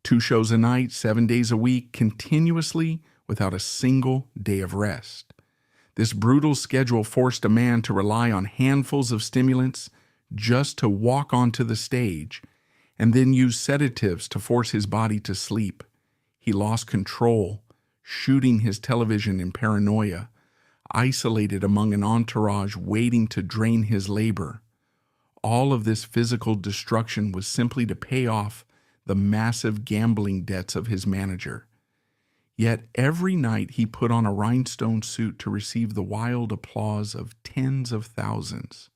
2 shows a night, 7 days a week, continuously without a single day of rest. This brutal schedule forced a man to rely on handfuls of stimulants just to walk onto the stage, and then use sedatives to force his body to sleep. He lost control, shooting his television in paranoia, isolated among an entourage waiting to drain his labor. All of this physical destruction was simply to pay off the massive gambling debts of his manager. Yet every night he put on a rhinestone suit to receive the wild applause of tens of thousands,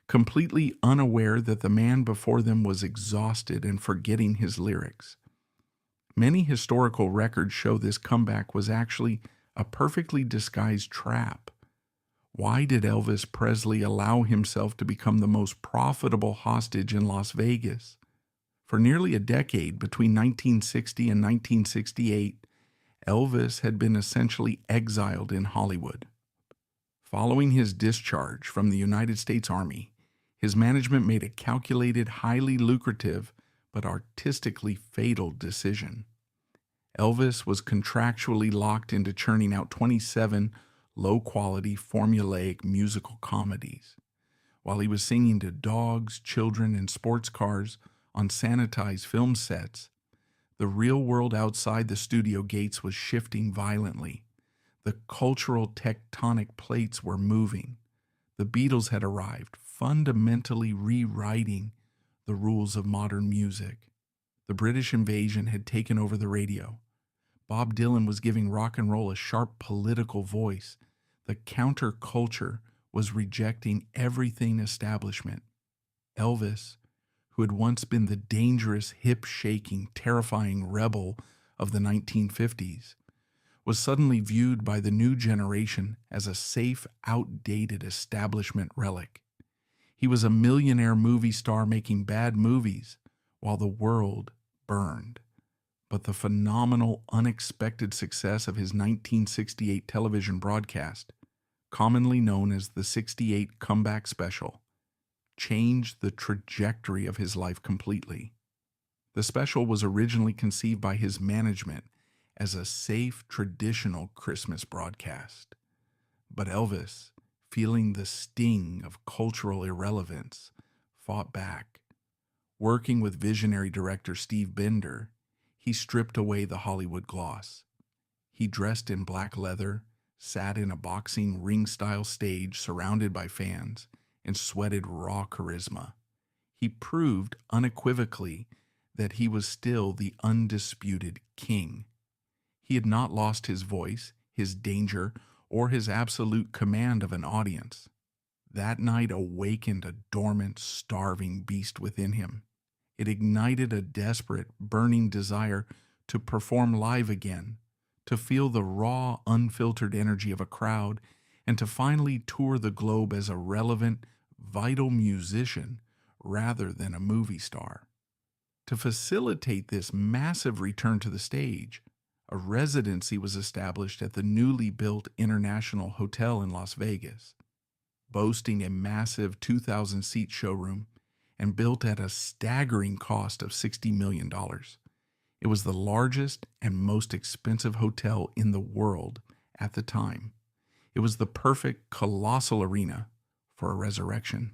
completely unaware that the man before them was exhausted and forgetting his lyrics. Many historical records show this comeback was actually a perfectly disguised trap. Why did Elvis Presley allow himself to become the most profitable hostage in Las Vegas? For nearly a decade, between 1960 and 1968, Elvis had been essentially exiled in Hollywood. Following his discharge from the United States Army, his management made a calculated, highly lucrative, but artistically fatal decision. Elvis was contractually locked into churning out 27 low-quality, formulaic musical comedies, while he was singing to dogs, children, and sports cars on sanitized film sets. The real world outside the studio gates was shifting violently. The cultural tectonic plates were moving. The Beatles had arrived, fundamentally rewriting the rules of modern music. The British invasion had taken over the radio. Bob Dylan was giving rock and roll a sharp political voice. The counterculture was rejecting everything establishment. Elvis, who had once been the dangerous, hip-shaking, terrifying rebel of the 1950s, was suddenly viewed by the new generation as a safe, outdated establishment relic. He was a millionaire movie star making bad movies while the world burned. But the phenomenal, unexpected success of his 1968 television broadcast, commonly known as the '68 Comeback Special, changed the trajectory of his life completely. The special was originally conceived by his management as a safe, traditional Christmas broadcast. But Elvis, feeling the sting of cultural irrelevance, fought back. Working with visionary director Steve Bender, he stripped away the Hollywood gloss. He dressed in black leather, sat in a boxing ring-style stage surrounded by fans, and sweated raw charisma. He proved unequivocally that he was still the undisputed king. He had not lost his voice, his danger, or his absolute command of an audience. That night awakened a dormant, starving beast within him. It ignited a desperate, burning desire to perform live again, to feel the raw, unfiltered energy of a crowd, and to finally tour the globe as a relevant, vital musician rather than a movie star. To facilitate this massive return to the stage, a residency was established at the newly built International Hotel in Las Vegas, boasting a massive 2,000-seat showroom and built at a staggering cost of $60 million. It was the largest and most expensive hotel in the world at the time. It was the perfect colossal arena for a resurrection.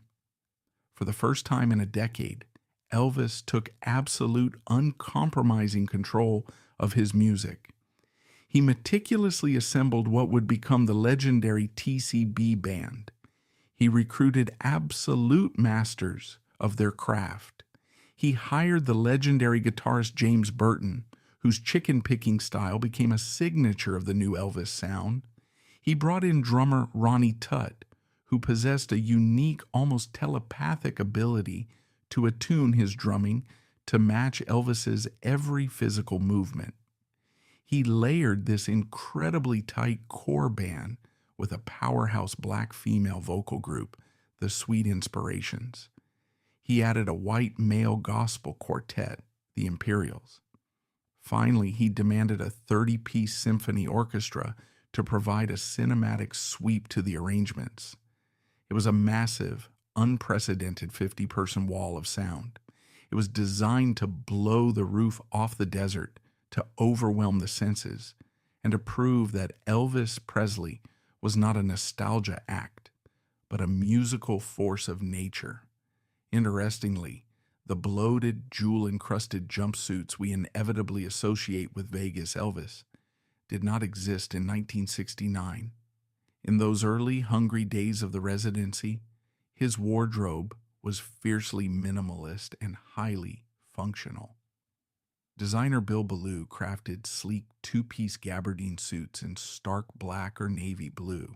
For the first time in a decade, Elvis took absolute, uncompromising control of his music. He meticulously assembled what would become the legendary TCB band. He recruited absolute masters of their craft. He hired the legendary guitarist James Burton, whose chicken-picking style became a signature of the new Elvis sound. He brought in drummer Ronnie Tutt, who possessed a unique, almost telepathic ability to attune his drumming to match Elvis's every physical movement. He layered this incredibly tight core band with a powerhouse black female vocal group, the Sweet Inspirations. He added a white male gospel quartet, the Imperials. Finally, he demanded a 30-piece symphony orchestra to provide a cinematic sweep to the arrangements. It was a massive, unprecedented 50-person wall of sound. It was designed to blow the roof off the desert, to overwhelm the senses, and to prove that Elvis Presley was not a nostalgia act, but a musical force of nature. Interestingly, the bloated, jewel-encrusted jumpsuits we inevitably associate with Vegas Elvis did not exist in 1969. In those early, hungry days of the residency, his wardrobe was fiercely minimalist and highly functional. Designer Bill Ballou crafted sleek two-piece gabardine suits in stark black or navy blue.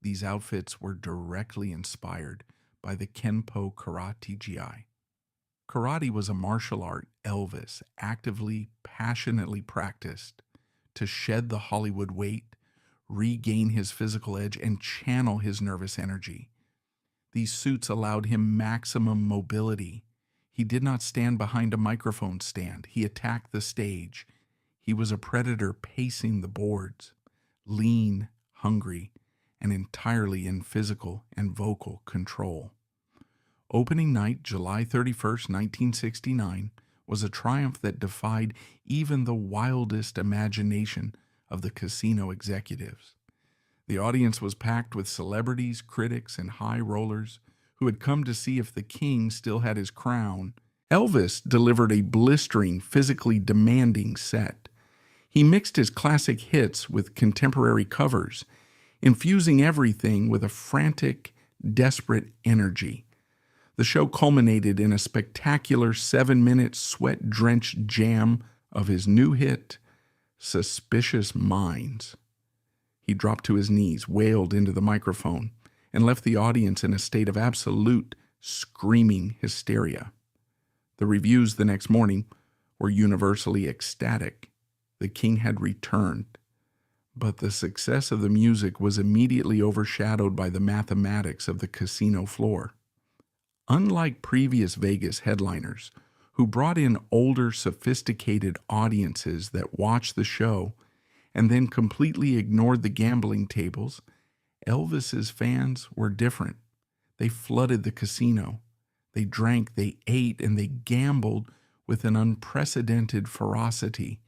These outfits were directly inspired by the Kenpo Karate Gi. Karate was a martial art Elvis actively, passionately practiced to shed the Hollywood weight, regain his physical edge, and channel his nervous energy. These suits allowed him maximum mobility. He did not stand behind a microphone stand. He attacked the stage. He was a predator pacing the boards, lean, hungry, and entirely in physical and vocal control. Opening night, July 31st, 1969, was a triumph that defied even the wildest imagination of the casino executives. The audience was packed with celebrities, critics, and high rollers who had come to see if the king still had his crown. Elvis delivered a blistering, physically demanding set. He mixed his classic hits with contemporary covers, infusing everything with a frantic, desperate energy. The show culminated in a spectacular 7-minute sweat-drenched jam of his new hit, Suspicious Minds. He dropped to his knees, wailed into the microphone, and left the audience in a state of absolute screaming hysteria. The reviews the next morning were universally ecstatic. The king had returned. But the success of the music was immediately overshadowed by the mathematics of the casino floor. Unlike previous Vegas headliners, who brought in older, sophisticated audiences that watched the show and then completely ignored the gambling tables, Elvis's fans were different. They flooded the casino. They drank, they ate, and they gambled with an unprecedented ferocity.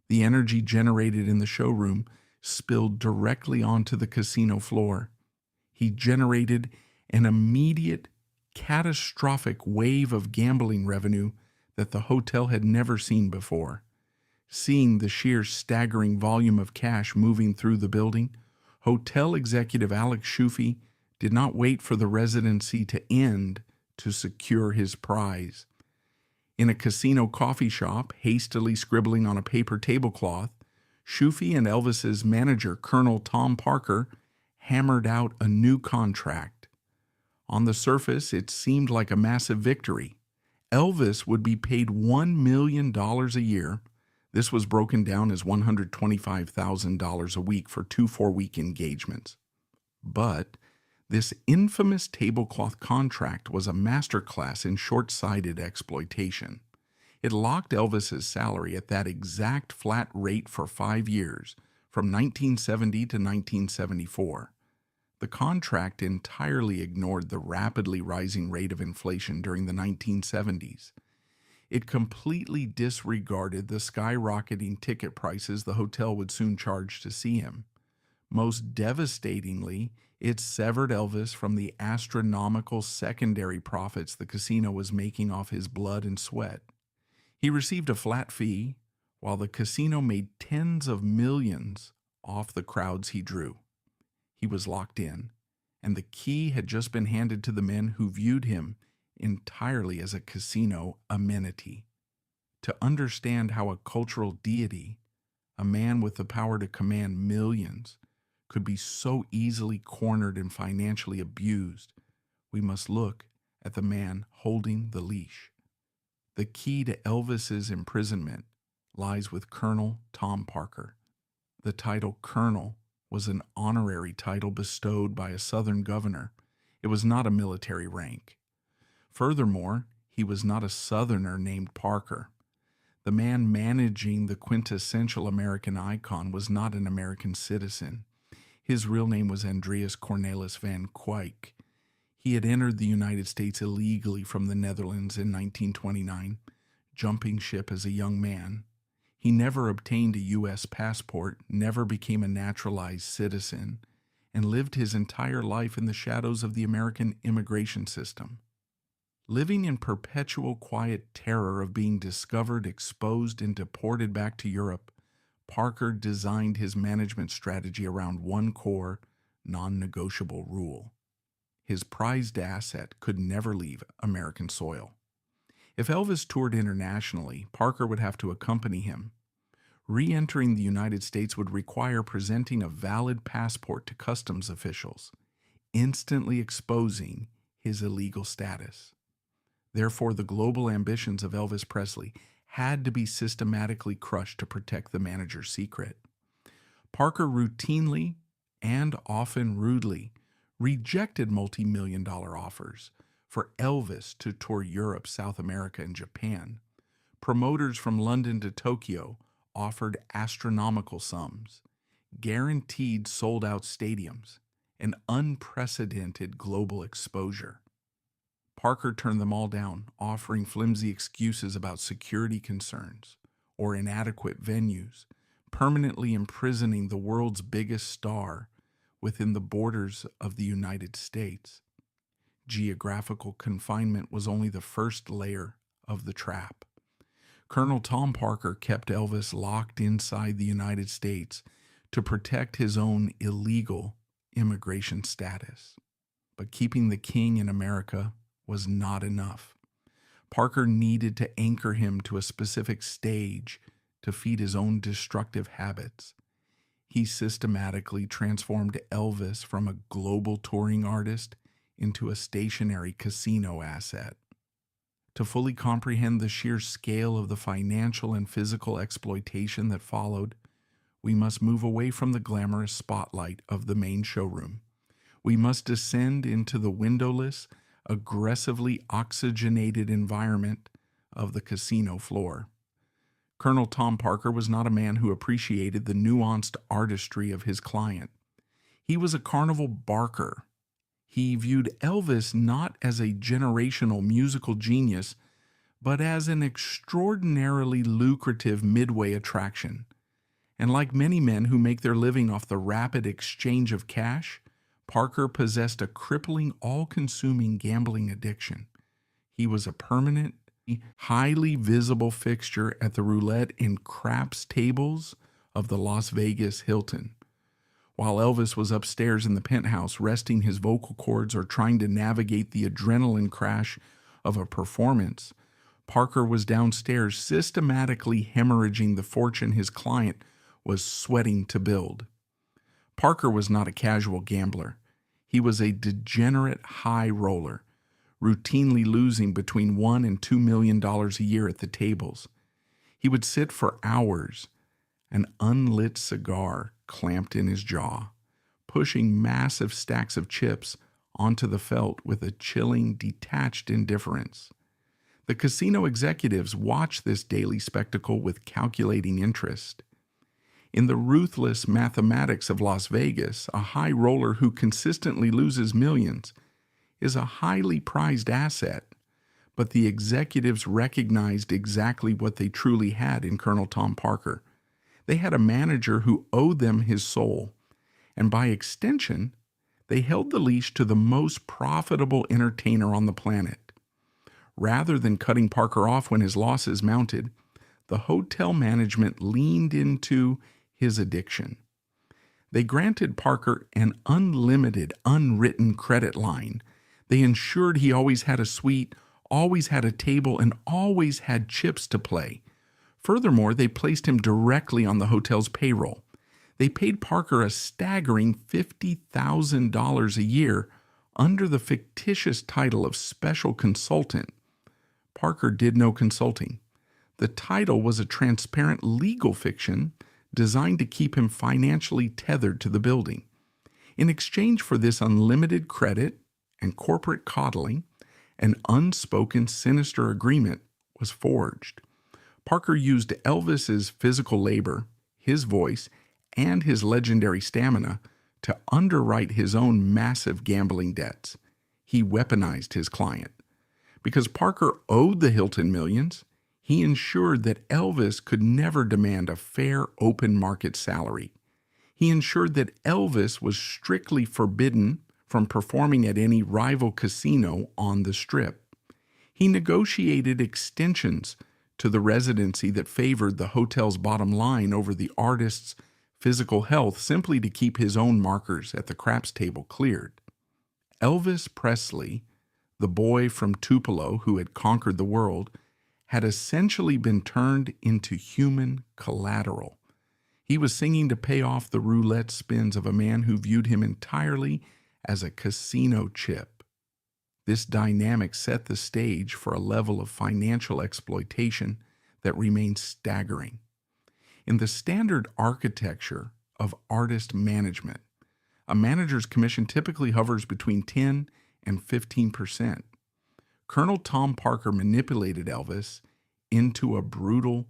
The energy generated in the showroom spilled directly onto the casino floor. He generated an immediate, catastrophic wave of gambling revenue that the hotel had never seen before. Seeing the sheer staggering volume of cash moving through the building, hotel executive Alex Schufe did not wait for the residency to end to secure his prize. In a casino coffee shop, hastily scribbling on a paper tablecloth, Schufe and Elvis's manager, Colonel Tom Parker, hammered out a new contract. On the surface, it seemed like a massive victory. Elvis would be paid $1 million a year. This was broken down as $125,000 a week for 2 4-week engagements. But this infamous tablecloth contract was a masterclass in short-sighted exploitation. It locked Elvis's salary at that exact flat rate for 5 years, from 1970 to 1974. The contract entirely ignored the rapidly rising rate of inflation during the 1970s. It completely disregarded the skyrocketing ticket prices the hotel would soon charge to see him. Most devastatingly, it severed Elvis from the astronomical secondary profits the casino was making off his blood and sweat. He received a flat fee, while the casino made tens of millions off the crowds he drew. He was locked in, and the key had just been handed to the men who viewed him entirely as a casino amenity. To understand how a cultural deity, a man with the power to command millions, could be so easily cornered and financially abused, we must look at the man holding the leash. The key to Elvis's imprisonment lies with Colonel Tom Parker. The title Colonel was an honorary title bestowed by a Southern governor. It was not a military rank. Furthermore, he was not a Southerner named Parker. The man managing the quintessential American icon was not an American citizen. His real name was Andreas Cornelis van Kuyk. He had entered the United States illegally from the Netherlands in 1929, jumping ship as a young man. He never obtained a U.S. passport, never became a naturalized citizen, and lived his entire life in the shadows of the American immigration system. Living in perpetual quiet terror of being discovered, exposed, and deported back to Europe, Parker designed his management strategy around one core, non-negotiable rule. His prized asset could never leave American soil. If Elvis toured internationally, Parker would have to accompany him. Re-entering the United States would require presenting a valid passport to customs officials, instantly exposing his illegal status. Therefore, the global ambitions of Elvis Presley had to be systematically crushed to protect the manager's secret. Parker routinely, and often rudely, rejected multi-million-dollar offers for Elvis to tour Europe, South America, and Japan. Promoters from London to Tokyo offered astronomical sums, guaranteed sold-out stadiums, and unprecedented global exposure. Parker turned them all down, offering flimsy excuses about security concerns or inadequate venues, permanently imprisoning the world's biggest star within the borders of the United States. Geographical confinement was only the first layer of the trap. Colonel Tom Parker kept Elvis locked inside the United States to protect his own illegal immigration status. But keeping the king in America was not enough. Parker needed to anchor him to a specific stage to feed his own destructive habits. He systematically transformed Elvis from a global touring artist into a stationary casino asset. To fully comprehend the sheer scale of the financial and physical exploitation that followed, we must move away from the glamorous spotlight of the main showroom. We must descend into the windowless, aggressively oxygenated environment of the casino floor. Colonel Tom Parker was not a man who appreciated the nuanced artistry of his client. He was a carnival barker. He viewed Elvis not as a generational musical genius, but as an extraordinarily lucrative midway attraction. And like many men who make their living off the rapid exchange of cash, Parker possessed a crippling, all-consuming gambling addiction. He was a permanent, highly visible fixture at the roulette and craps tables of the Las Vegas Hilton. While Elvis was upstairs in the penthouse resting his vocal cords or trying to navigate the adrenaline crash of a performance, Parker was downstairs systematically hemorrhaging the fortune his client was sweating to build. Parker was not a casual gambler. He was a degenerate high roller, routinely losing between $1 and $2 million a year at the tables. He would sit for hours, an unlit cigar clamped in his jaw, pushing massive stacks of chips onto the felt with a chilling, detached indifference. The casino executives watched this daily spectacle with calculating interest. In the ruthless mathematics of Las Vegas, a high roller who consistently loses millions is a highly prized asset, but the executives recognized exactly what they truly had in Colonel Tom Parker. They had a manager who owed them his soul, and by extension, they held the leash to the most profitable entertainer on the planet. Rather than cutting Parker off when his losses mounted, the hotel management leaned into his addiction. They granted Parker an unlimited, unwritten credit line. They ensured he always had a suite, always had a table, and always had chips to play. Furthermore, they placed him directly on the hotel's payroll. They paid Parker a staggering $50,000 a year under the fictitious title of special consultant. Parker did no consulting. The title was a transparent legal fiction designed to keep him financially tethered to the building. In exchange for this unlimited credit and corporate coddling, an unspoken sinister agreement was forged. Parker used Elvis's physical labor, his voice, and his legendary stamina to underwrite his own massive gambling debts. He weaponized his client. Because Parker owed the Hilton millions, he ensured that Elvis could never demand a fair open market salary. He ensured that Elvis was strictly forbidden from performing at any rival casino on the Strip. He negotiated extensions to the residency that favored the hotel's bottom line over the artist's physical health simply to keep his own markers at the craps table cleared. Elvis Presley, the boy from Tupelo who had conquered the world, had essentially been turned into human collateral. He was singing to pay off the roulette spins of a man who viewed him entirely as a casino chip. This dynamic set the stage for a level of financial exploitation that remains staggering. In the standard architecture of artist management, a manager's commission typically hovers between 10 and 15%. Colonel Tom Parker manipulated Elvis into a brutal,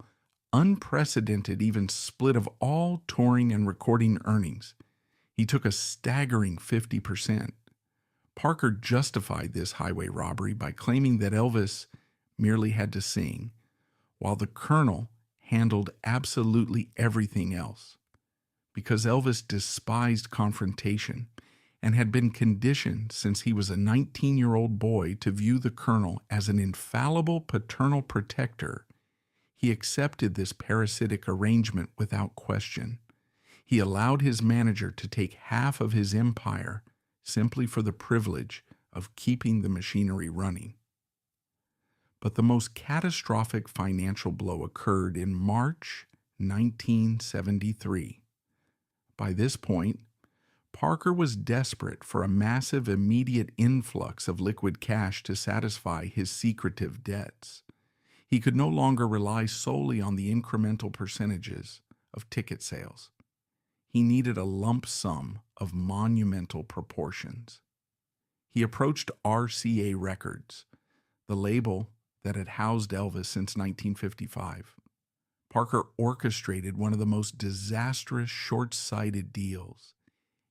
unprecedented even split of all touring and recording earnings. He took a staggering 50%. Parker justified this highway robbery by claiming that Elvis merely had to sing, while the Colonel handled absolutely everything else. Because Elvis despised confrontation and had been conditioned since he was a 19-year-old boy to view the Colonel as an infallible paternal protector, he accepted this parasitic arrangement without question. He allowed his manager to take half of his empire simply for the privilege of keeping the machinery running. But the most catastrophic financial blow occurred in March 1973. By this point, Parker was desperate for a massive immediate influx of liquid cash to satisfy his secretive debts. He could no longer rely solely on the incremental percentages of ticket sales. He needed a lump sum of monumental proportions. He approached RCA Records, the label that had housed Elvis since 1955. Parker orchestrated one of the most disastrous short-sighted deals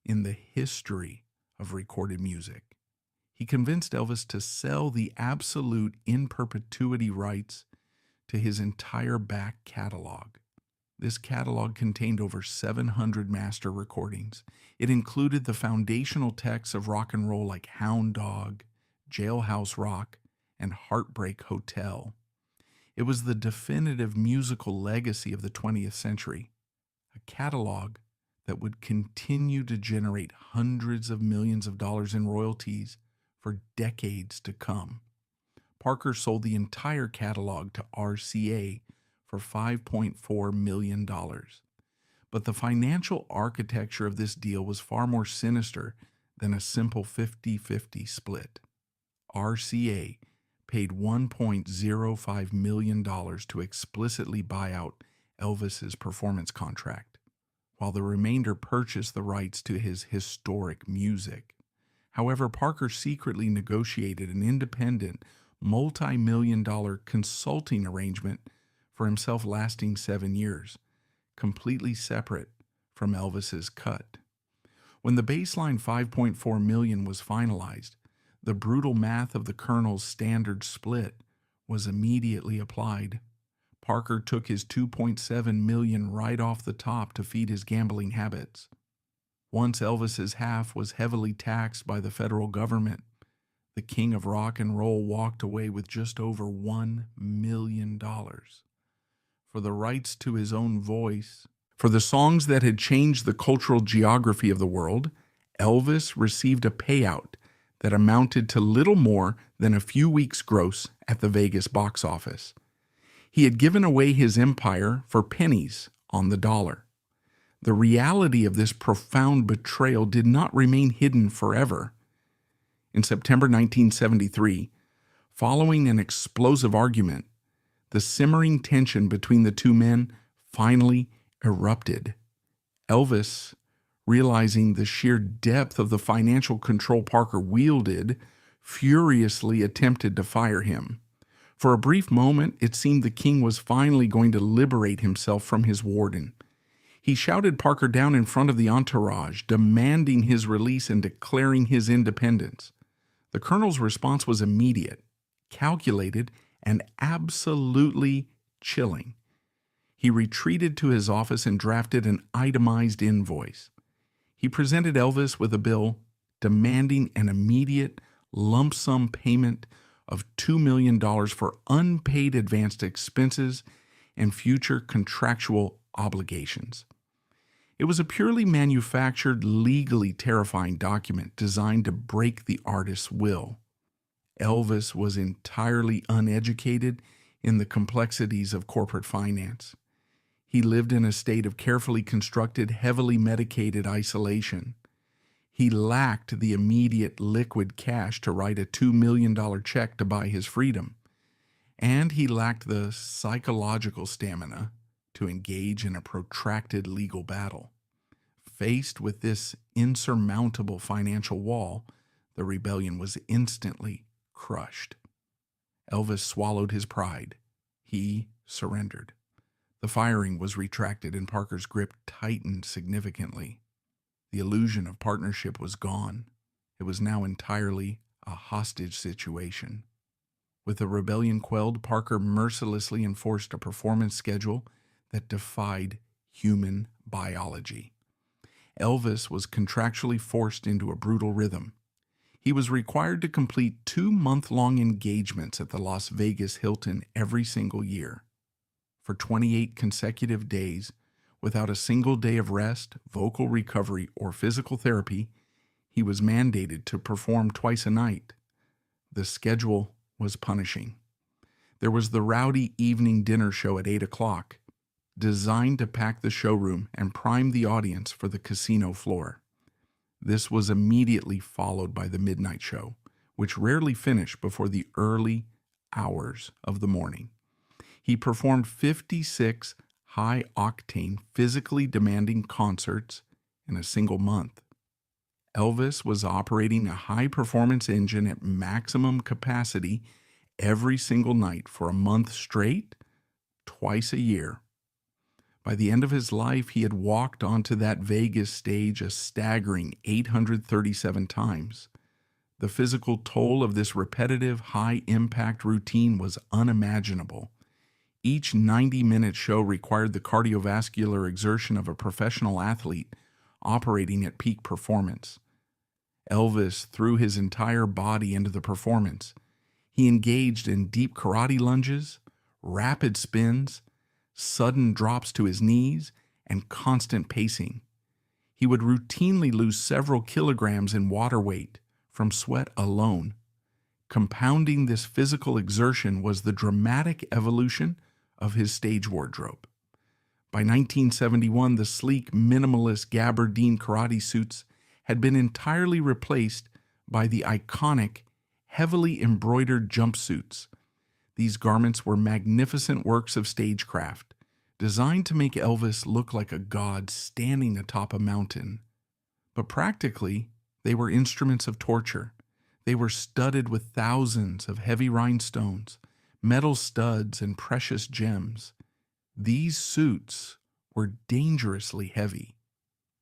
in the history of recorded music. He convinced Elvis to sell the absolute in perpetuity rights to his entire back catalog. This catalog contained over 700 master recordings. It included the foundational texts of rock and roll like Hound Dog, Jailhouse Rock, and Heartbreak Hotel. It was the definitive musical legacy of the 20th century, a catalog that would continue to generate hundreds of millions of dollars in royalties for decades to come. Parker sold the entire catalog to RCA for $5.4 million. But the financial architecture of this deal was far more sinister than a simple 50-50 split. RCA paid $1.05 million to explicitly buy out Elvis's performance contract, while the remainder purchased the rights to his historic music. However, Parker secretly negotiated an independent, multi-million-dollar consulting arrangement for himself lasting 7 years, completely separate from Elvis's cut. When the baseline $5.4 million was finalized, the brutal math of the Colonel's standard split was immediately applied. Parker took his $2.7 million right off the top to feed his gambling habits. Once Elvis's half was heavily taxed by the federal government, the king of rock and roll walked away with just over $1 million. For the rights to his own voice, for the songs that had changed the cultural geography of the world, Elvis received a payout that amounted to little more than a few weeks' gross at the Vegas box office. He had given away his empire for pennies on the dollar. The reality of this profound betrayal did not remain hidden forever. In September 1973, following an explosive argument, the simmering tension between the two men finally erupted. Elvis, realizing the sheer depth of the financial control Parker wielded, furiously attempted to fire him. For a brief moment, it seemed the king was finally going to liberate himself from his warden. He shouted Parker down in front of the entourage, demanding his release and declaring his independence. The colonel's response was immediate, calculated, and absolutely chilling. He retreated to his office and drafted an itemized invoice. He presented Elvis with a bill demanding an immediate lump sum payment of $2 million for unpaid advanced expenses and future contractual obligations. It was a purely manufactured, legally terrifying document designed to break the artist's will. Elvis was entirely uneducated in the complexities of corporate finance. He lived in a state of carefully constructed, heavily medicated isolation. He lacked the immediate liquid cash to write a $2 million check to buy his freedom, and he lacked the psychological stamina to engage in a protracted legal battle. Faced with this insurmountable financial wall, the rebellion was instantly crushed. Elvis swallowed his pride. He surrendered. The firing was retracted and Parker's grip tightened significantly. The illusion of partnership was gone. It was now entirely a hostage situation. With the rebellion quelled, Parker mercilessly enforced a performance schedule that defied human biology. Elvis was contractually forced into a brutal rhythm. He was required to complete 2-month-long engagements at the Las Vegas Hilton every single year. For 28 consecutive days, without a single day of rest, vocal recovery, or physical therapy, he was mandated to perform twice a night. The schedule was punishing. There was the rowdy evening dinner show at 8 o'clock, designed to pack the showroom and prime the audience for the casino floor. This was immediately followed by the midnight show, which rarely finished before the early hours of the morning. He performed 56 high-octane, physically demanding concerts in a single month. Elvis was operating a high-performance engine at maximum capacity every single night for a month straight, twice a year. By the end of his life, he had walked onto that Vegas stage a staggering 837 times. The physical toll of this repetitive, high-impact routine was unimaginable. Each 90-minute show required the cardiovascular exertion of a professional athlete operating at peak performance. Elvis threw his entire body into the performance. He engaged in deep karate lunges, rapid spins, sudden drops to his knees, and constant pacing. He would routinely lose several kilograms in water weight from sweat alone. Compounding this physical exertion was the dramatic evolution of his stage wardrobe. By 1971, the sleek, minimalist gabardine karate suits had been entirely replaced by the iconic, heavily embroidered jumpsuits. These garments were magnificent works of stagecraft, designed to make Elvis look like a god standing atop a mountain. But practically, they were instruments of torture. They were studded with thousands of heavy rhinestones, metal studs, and precious gems. These suits were dangerously heavy.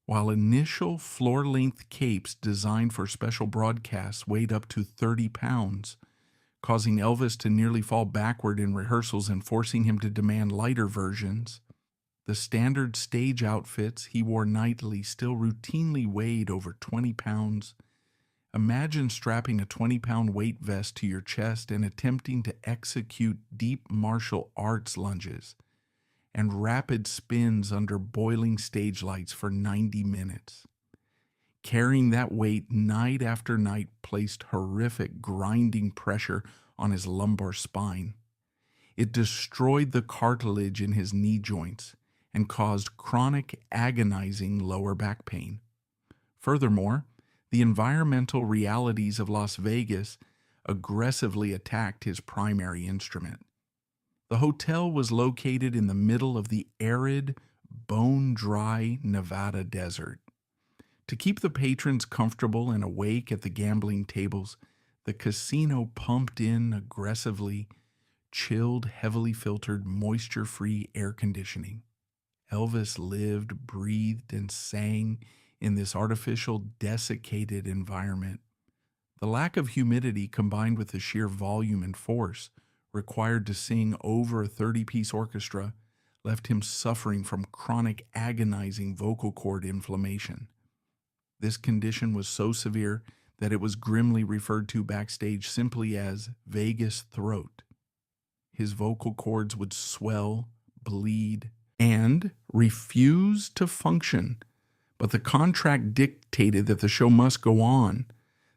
While initial floor-length capes designed for special broadcasts weighed up to 30 pounds, causing Elvis to nearly fall backward in rehearsals and forcing him to demand lighter versions, the standard stage outfits he wore nightly still routinely weighed over 20 pounds. Imagine strapping a 20-pound weight vest to your chest and attempting to execute deep martial arts lunges and rapid spins under boiling stage lights for 90 minutes. Carrying that weight night after night placed horrific grinding pressure on his lumbar spine. It destroyed the cartilage in his knee joints and caused chronic, agonizing lower back pain. Furthermore, the environmental realities of Las Vegas aggressively attacked his primary instrument. The hotel was located in the middle of the arid, bone-dry Nevada desert. To keep the patrons comfortable and awake at the gambling tables, the casino pumped in aggressively chilled, heavily filtered, moisture-free air conditioning. Elvis lived, breathed, and sang in this artificial, desiccated environment. The lack of humidity combined with the sheer volume and force required to sing over a 30-piece orchestra left him suffering from chronic agonizing vocal cord inflammation. This condition was so severe that it was grimly referred to backstage simply as Vegas throat. His vocal cords would swell, bleed, and refuse to function. But the contract dictated that the show must go on.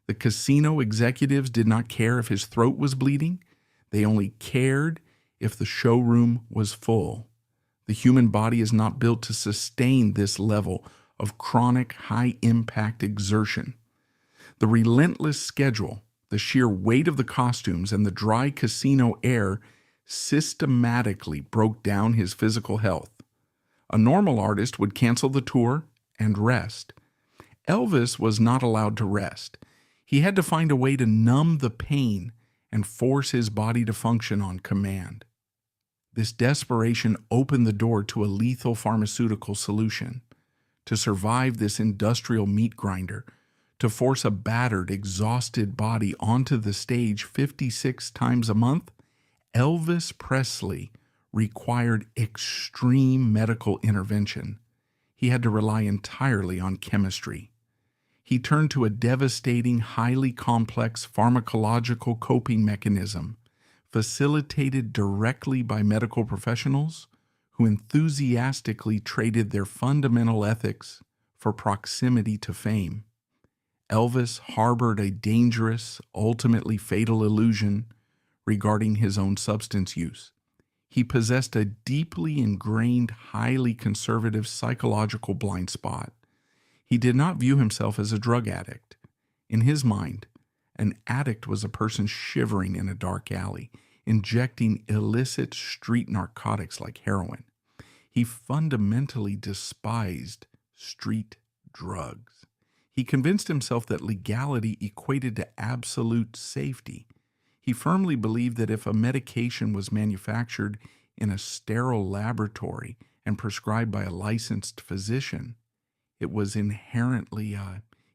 The casino executives did not care if his throat was bleeding. They only cared if the showroom was full. The human body is not built to sustain this level of chronic high-impact exertion. The relentless schedule, the sheer weight of the costumes, and the dry casino air systematically broke down his physical health. A normal artist would cancel the tour and rest. Elvis was not allowed to rest. He had to find a way to numb the pain and force his body to function on command. This desperation opened the door to a lethal pharmaceutical solution. To survive this industrial meat grinder, to force a battered, exhausted body onto the stage 56 times a month, Elvis Presley required extreme medical intervention. He had to rely entirely on chemistry. He turned to a devastating, highly complex pharmacological coping mechanism, facilitated directly by medical professionals who enthusiastically traded their fundamental ethics for proximity to fame. Elvis harbored a dangerous, ultimately fatal illusion regarding his own substance use. He possessed a deeply ingrained, highly conservative psychological blind spot. He did not view himself as a drug addict. In his mind, an addict was a person shivering in a dark alley, injecting illicit street narcotics like heroin. He fundamentally despised street drugs. He convinced himself that legality equated to absolute safety. He firmly believed that if a medication was manufactured in a sterile laboratory and prescribed by a licensed physician, it was inherently,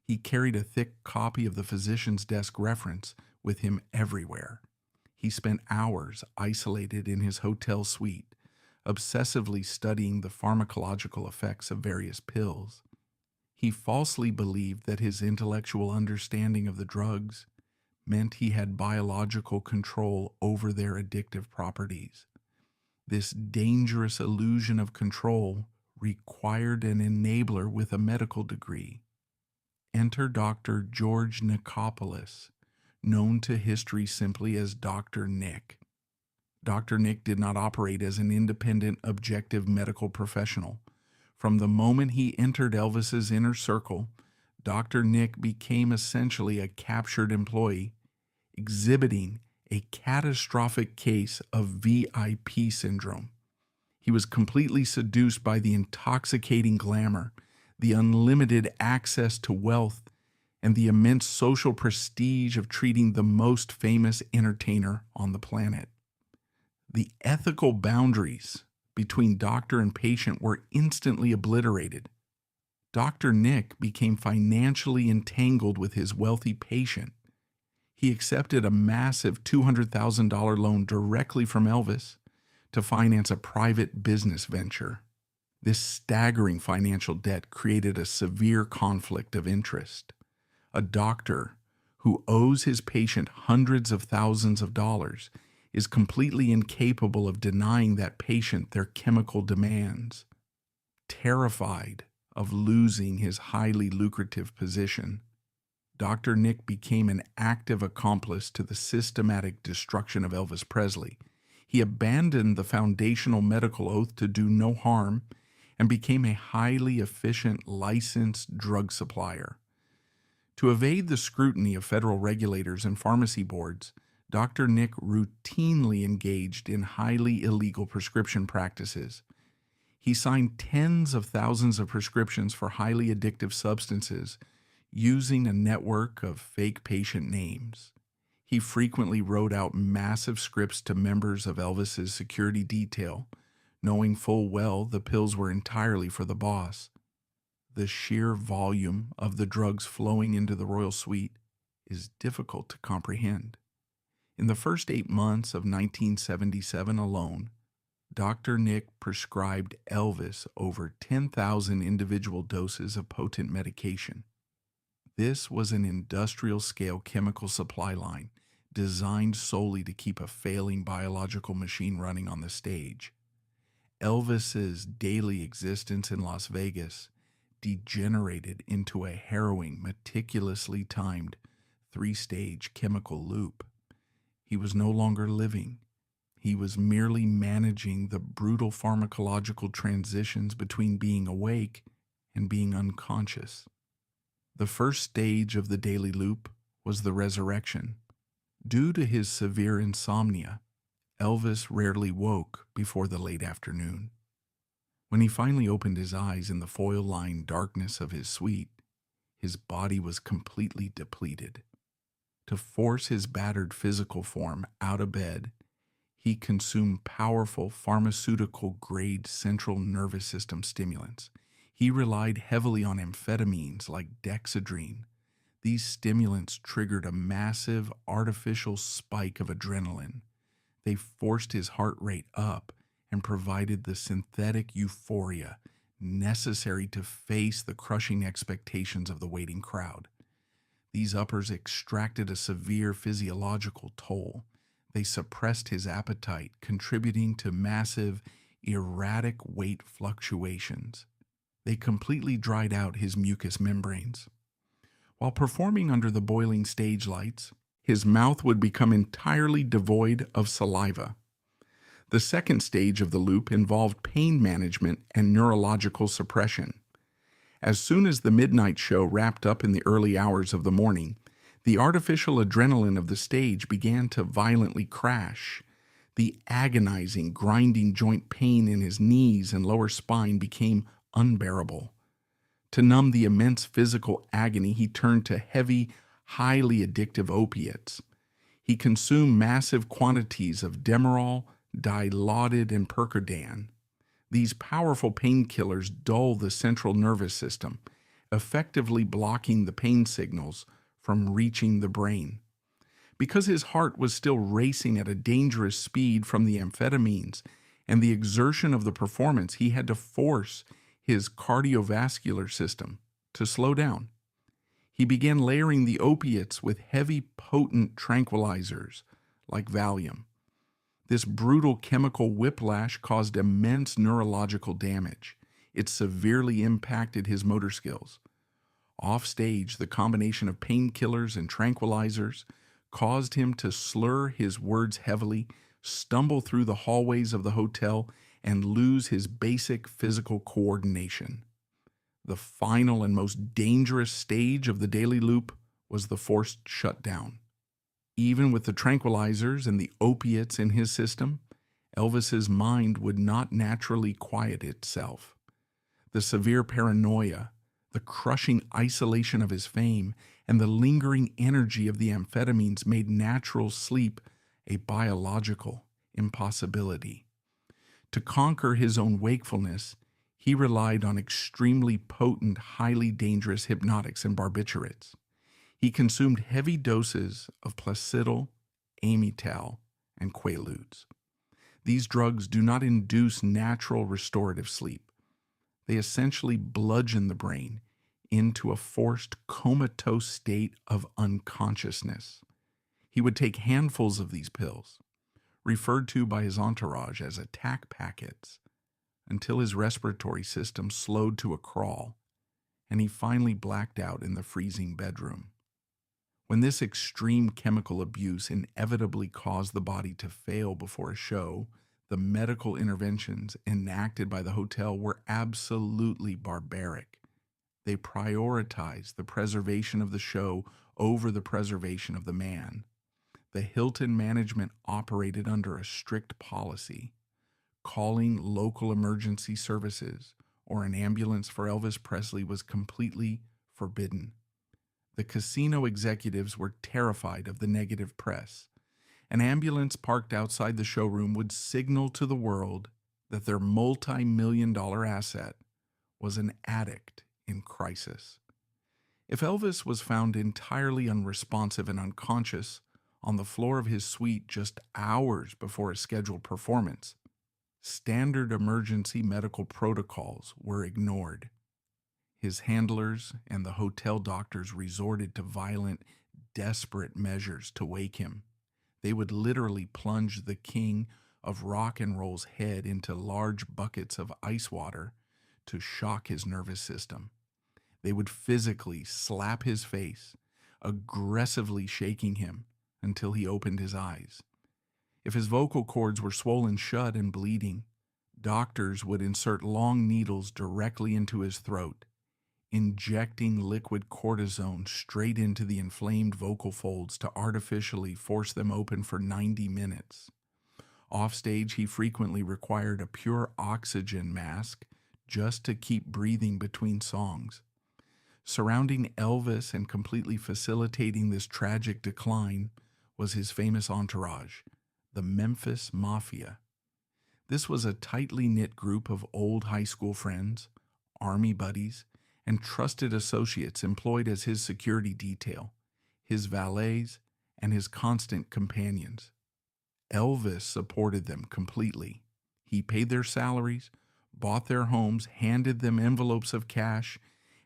he carried a thick copy of the physician's desk reference with him everywhere. He spent hours isolated in his hotel suite, obsessively studying the pharmacological effects of various pills. He falsely believed that his intellectual understanding of the drugs meant he had biological control over their addictive properties. This dangerous illusion of control required an enabler with a medical degree. Enter Dr. George Nicopolis, known to history simply as Dr. Nick. Dr. Nick did not operate as an independent, objective medical professional. From the moment he entered Elvis's inner circle, Dr. Nick became essentially a captured employee, exhibiting a catastrophic case of VIP syndrome. He was completely seduced by the intoxicating glamour, the unlimited access to wealth, and the immense social prestige of treating the most famous entertainer on the planet. The ethical boundaries between doctor and patient were instantly obliterated. Dr. Nick became financially entangled with his wealthy patient. He accepted a massive $200,000 loan directly from Elvis to finance a private business venture. This staggering financial debt created a severe conflict of interest. A doctor who owes his patient hundreds of thousands of dollars is completely incapable of denying that patient their chemical demands. Terrified of losing his highly lucrative position, Dr. Nick became an active accomplice to the systematic destruction of Elvis Presley. He abandoned the foundational medical oath to do no harm and became a highly efficient licensed drug supplier. To evade the scrutiny of federal regulators and pharmacy boards, Dr. Nick routinely engaged in highly illegal prescription practices. He signed tens of thousands of prescriptions for highly addictive substances using a network of fake patient names. He frequently wrote out massive scripts to members of Elvis's security detail, knowing full well the pills were entirely for the boss. The sheer volume of the drugs flowing into the royal suite is difficult to comprehend. In the first 8 months of 1977 alone, Dr. Nick prescribed Elvis over 10,000 individual doses of potent medication. This was an industrial-scale chemical supply line designed solely to keep a failing biological machine running on the stage. Elvis's daily existence in Las Vegas degenerated into a harrowing, meticulously timed, three-stage chemical loop. He was no longer living. He was merely managing the brutal pharmacological transitions between being awake and being unconscious. The first stage of the daily loop was the resurrection. Due to his severe insomnia, Elvis rarely woke before the late afternoon. When he finally opened his eyes in the foil-lined darkness of his suite, his body was completely depleted. To force his battered physical form out of bed, he consumed powerful pharmaceutical-grade central nervous system stimulants. He relied heavily on amphetamines like dexedrine. These stimulants triggered a massive artificial spike of adrenaline. They forced his heart rate up and provided the synthetic euphoria necessary to face the crushing expectations of the waiting crowd. These uppers extracted a severe physiological toll. They suppressed his appetite, contributing to massive, erratic weight fluctuations. They completely dried out his mucous membranes. While performing under the boiling stage lights, his mouth would become entirely devoid of saliva. The second stage of the loop involved pain management and neurological suppression. As soon as the midnight show wrapped up in the early hours of the morning, the artificial adrenaline of the stage began to violently crash. The agonizing, grinding joint pain in his knees and lower spine became unbearable. To numb the immense physical agony, he turned to heavy, highly addictive opiates. He consumed massive quantities of Demerol, Dilaudid, and Percodan. These powerful painkillers dull the central nervous system, effectively blocking the pain signals from reaching the brain. Because his heart was still racing at a dangerous speed from the amphetamines and the exertion of the performance, he had to force his cardiovascular system to slow down. He began layering the opiates with heavy, potent tranquilizers like Valium. This brutal chemical whiplash caused immense neurological damage. It severely impacted his motor skills. Off stage, the combination of painkillers and tranquilizers caused him to slur his words heavily, stumble through the hallways of the hotel, and lose his basic physical coordination. The final and most dangerous stage of the daily loop was the forced shutdown. Even with the tranquilizers and the opiates in his system, Elvis's mind would not naturally quiet itself. The severe paranoia, the crushing isolation of his fame, and the lingering energy of the amphetamines made natural sleep a biological impossibility. To conquer his own wakefulness, he relied on extremely potent, highly dangerous hypnotics and barbiturates. He consumed heavy doses of Placidyl, Amytal, and Quaaludes. These drugs do not induce natural restorative sleep. They essentially bludgeon the brain into a forced comatose state of unconsciousness. He would take handfuls of these pills, referred to by his entourage as attack packets, until his respiratory system slowed to a crawl, and he finally blacked out in the freezing bedroom. When this extreme chemical abuse inevitably caused the body to fail before a show, the medical interventions enacted by the hotel were absolutely barbaric. They prioritized the preservation of the show over the preservation of the man. The Hilton management operated under a strict policy. Calling local emergency services or an ambulance for Elvis Presley was completely forbidden. The casino executives were terrified of the negative press. An ambulance parked outside the showroom would signal to the world that their multi-million-dollar asset was an addict in crisis. If Elvis was found entirely unresponsive and unconscious on the floor of his suite just hours before a scheduled performance, standard emergency medical protocols were ignored. His handlers and the hotel doctors resorted to violent, desperate measures to wake him. They would literally plunge the king of rock and roll's head into large buckets of ice water to shock his nervous system. They would physically slap his face, aggressively shaking him until he opened his eyes. If his vocal cords were swollen shut and bleeding, doctors would insert long needles directly into his throat, injecting liquid cortisone straight into the inflamed vocal folds to artificially force them open for 90 minutes. Offstage, he frequently required a pure oxygen mask just to keep breathing between songs. Surrounding Elvis and completely facilitating this tragic decline was his famous entourage, the Memphis Mafia. This was a tightly knit group of old high school friends, army buddies, and trusted associates employed as his security detail, his valets, and his constant companions. Elvis supported them completely. He paid their salaries, bought their homes, handed them envelopes of cash,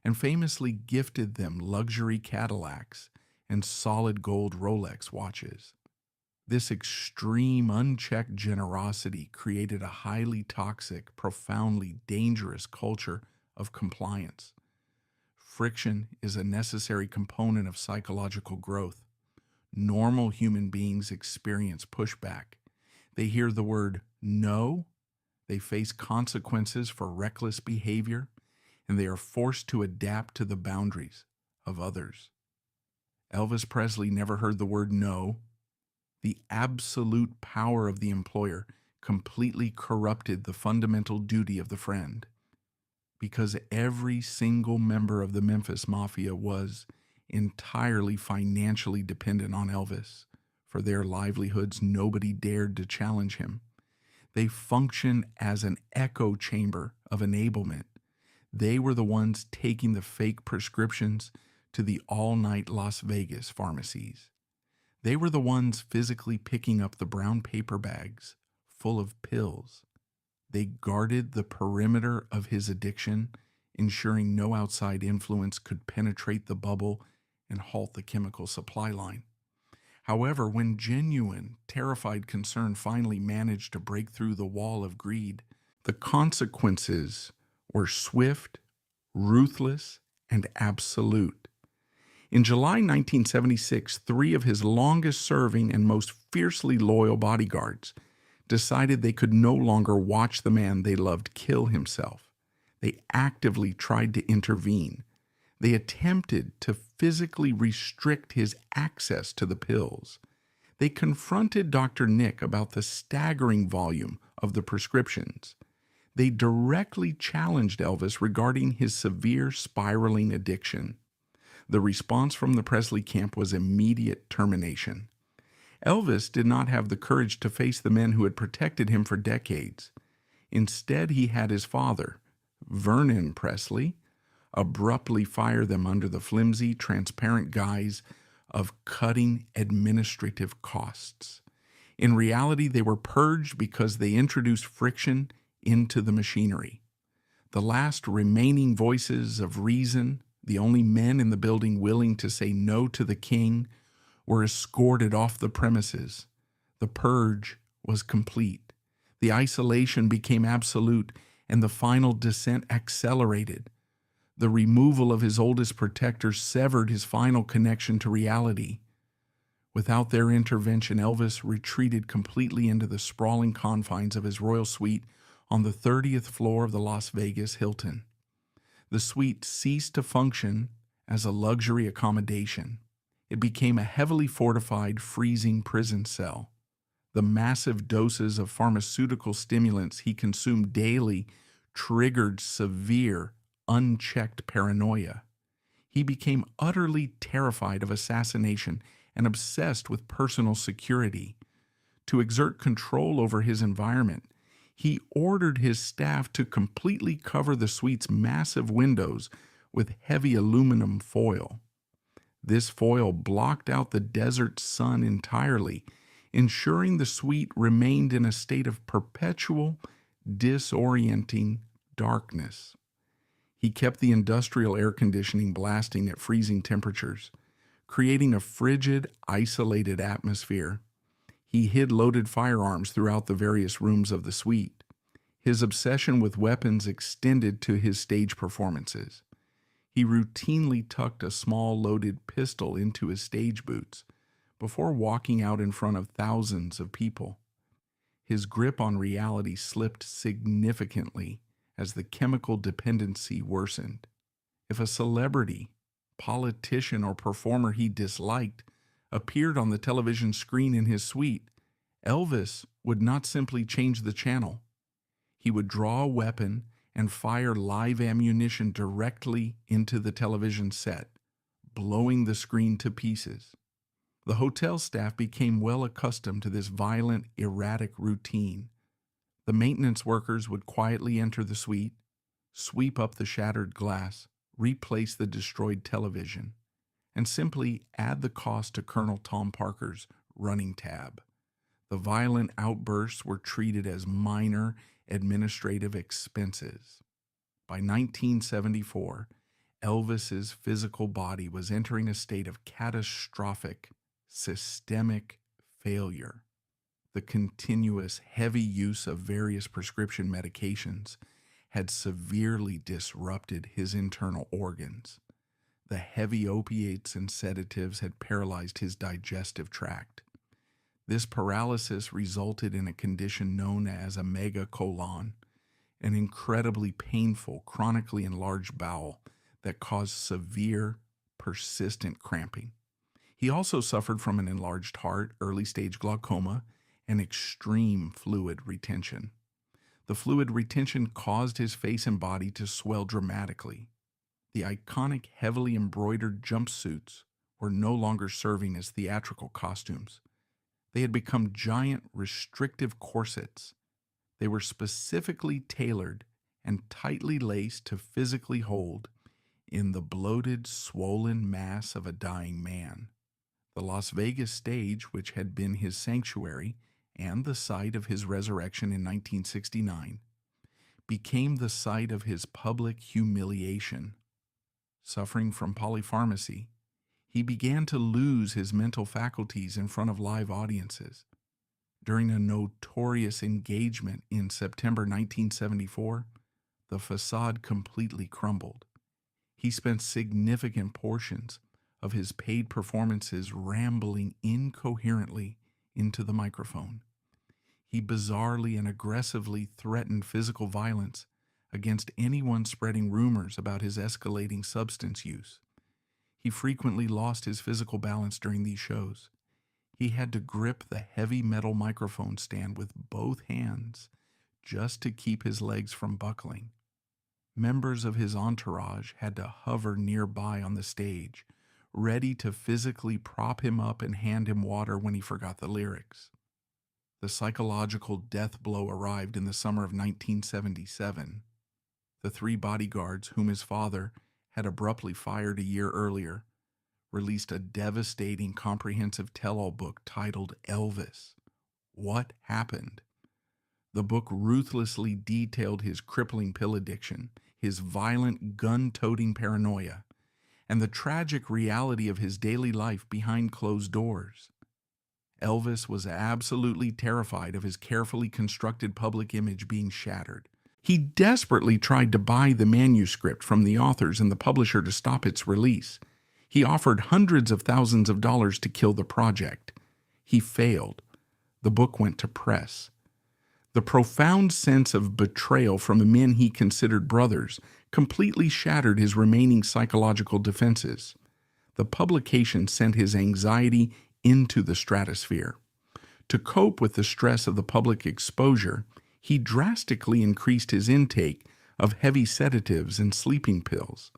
and famously gifted them luxury Cadillacs and solid gold Rolex watches. This extreme, unchecked generosity created a highly toxic, profoundly dangerous culture of compliance. Friction is a necessary component of psychological growth. Normal human beings experience pushback. They hear the word no, they face consequences for reckless behavior, and they are forced to adapt to the boundaries of others. Elvis Presley never heard the word no. The absolute power of the employer completely corrupted the fundamental duty of the friend. Because every single member of the Memphis Mafia was entirely financially dependent on Elvis. For their livelihoods, nobody dared to challenge him. They functioned as an echo chamber of enablement. They were the ones taking the fake prescriptions to the all-night Las Vegas pharmacies. They were the ones physically picking up the brown paper bags full of pills. They guarded the perimeter of his addiction, ensuring no outside influence could penetrate the bubble and halt the chemical supply line. However, when genuine, terrified concern finally managed to break through the wall of greed, the consequences were swift, ruthless, and absolute. In July 1976, 3 of his longest-serving and most fiercely loyal bodyguards decided they could no longer watch the man they loved kill himself. They actively tried to intervene. They attempted to physically restrict his access to the pills. They confronted Dr. Nick about the staggering volume of the prescriptions. They directly challenged Elvis regarding his severe spiraling addiction. The response from the Presley camp was immediate termination. Elvis did not have the courage to face the men who had protected him for decades. Instead, he had his father, Vernon Presley, abruptly fire them under the flimsy, transparent guise of cutting administrative costs. In reality, they were purged because they introduced friction into the machinery. The last remaining voices of reason, the only men in the building willing to say no to the king, were escorted off the premises. The purge was complete. The isolation became absolute, and the final descent accelerated. The removal of his oldest protector severed his final connection to reality. Without their intervention, Elvis retreated completely into the sprawling confines of his royal suite on the 30th floor of the Las Vegas Hilton. The suite ceased to function as a luxury accommodation. It became a heavily fortified, freezing prison cell. The massive doses of pharmaceutical stimulants he consumed daily triggered severe, unchecked paranoia. He became utterly terrified of assassination and obsessed with personal security. To exert control over his environment, he ordered his staff to completely cover the suite's massive windows with heavy aluminum foil. This foil blocked out the desert sun entirely, ensuring the suite remained in a state of perpetual, disorienting darkness. He kept the industrial air conditioning blasting at freezing temperatures, creating a frigid, isolated atmosphere. He hid loaded firearms throughout the various rooms of the suite. His obsession with weapons extended to his stage performances. He routinely tucked a small loaded pistol into his stage boots before walking out in front of thousands of people. His grip on reality slipped significantly as the chemical dependency worsened. If a celebrity, politician, or performer he disliked appeared on the television screen in his suite, Elvis would not simply change the channel. He would draw a weapon and fire live ammunition directly into the television set, blowing the screen to pieces. The hotel staff became well accustomed to this violent, erratic routine. The maintenance workers would quietly enter the suite, sweep up the shattered glass, replace the destroyed television, and simply add the cost to Colonel Tom Parker's running tab. The violent outbursts were treated as minor administrative expenses. By 1974, Elvis's physical body was entering a state of catastrophic, systemic failure. The continuous, heavy use of various prescription medications had severely disrupted his internal organs. The heavy opiates and sedatives had paralyzed his digestive tract. This paralysis resulted in a condition known as a megacolon, an incredibly painful, chronically enlarged bowel that caused severe, persistent cramping. He also suffered from an enlarged heart, early-stage glaucoma, and extreme fluid retention. The fluid retention caused his face and body to swell dramatically. The iconic, heavily embroidered jumpsuits were no longer serving as theatrical costumes. They had become giant, restrictive corsets. They were specifically tailored and tightly laced to physically hold in the bloated, swollen mass of a dying man. The Las Vegas stage, which had been his sanctuary and the site of his resurrection in 1969, became the site of his public humiliation. Suffering from polypharmacy, he began to lose his mental faculties in front of live audiences. During a notorious engagement in September 1974, the facade completely crumbled. He spent significant portions of his paid performances rambling incoherently into the microphone. He bizarrely and aggressively threatened physical violence against anyone spreading rumors about his escalating substance use. He frequently lost his physical balance during these shows. He had to grip the heavy metal microphone stand with both hands just to keep his legs from buckling. Members of his entourage had to hover nearby on the stage, ready to physically prop him up and hand him water when he forgot the lyrics. The psychological death blow arrived in the summer of 1977. The 3 bodyguards whom his father had abruptly fired a year earlier released a devastating comprehensive tell-all book titled Elvis: What Happened? The book ruthlessly detailed his crippling pill addiction, his violent gun-toting paranoia, and the tragic reality of his daily life behind closed doors. Elvis was absolutely terrified of his carefully constructed public image being shattered. He desperately tried to buy the manuscript from the authors and the publisher to stop its release. He offered hundreds of thousands of dollars to kill the project. He failed. The book went to press. The profound sense of betrayal from the men he considered brothers completely shattered his remaining psychological defenses. The publication sent his anxiety into the stratosphere. To cope with the stress of the public exposure, he drastically increased his intake of heavy sedatives and sleeping pills.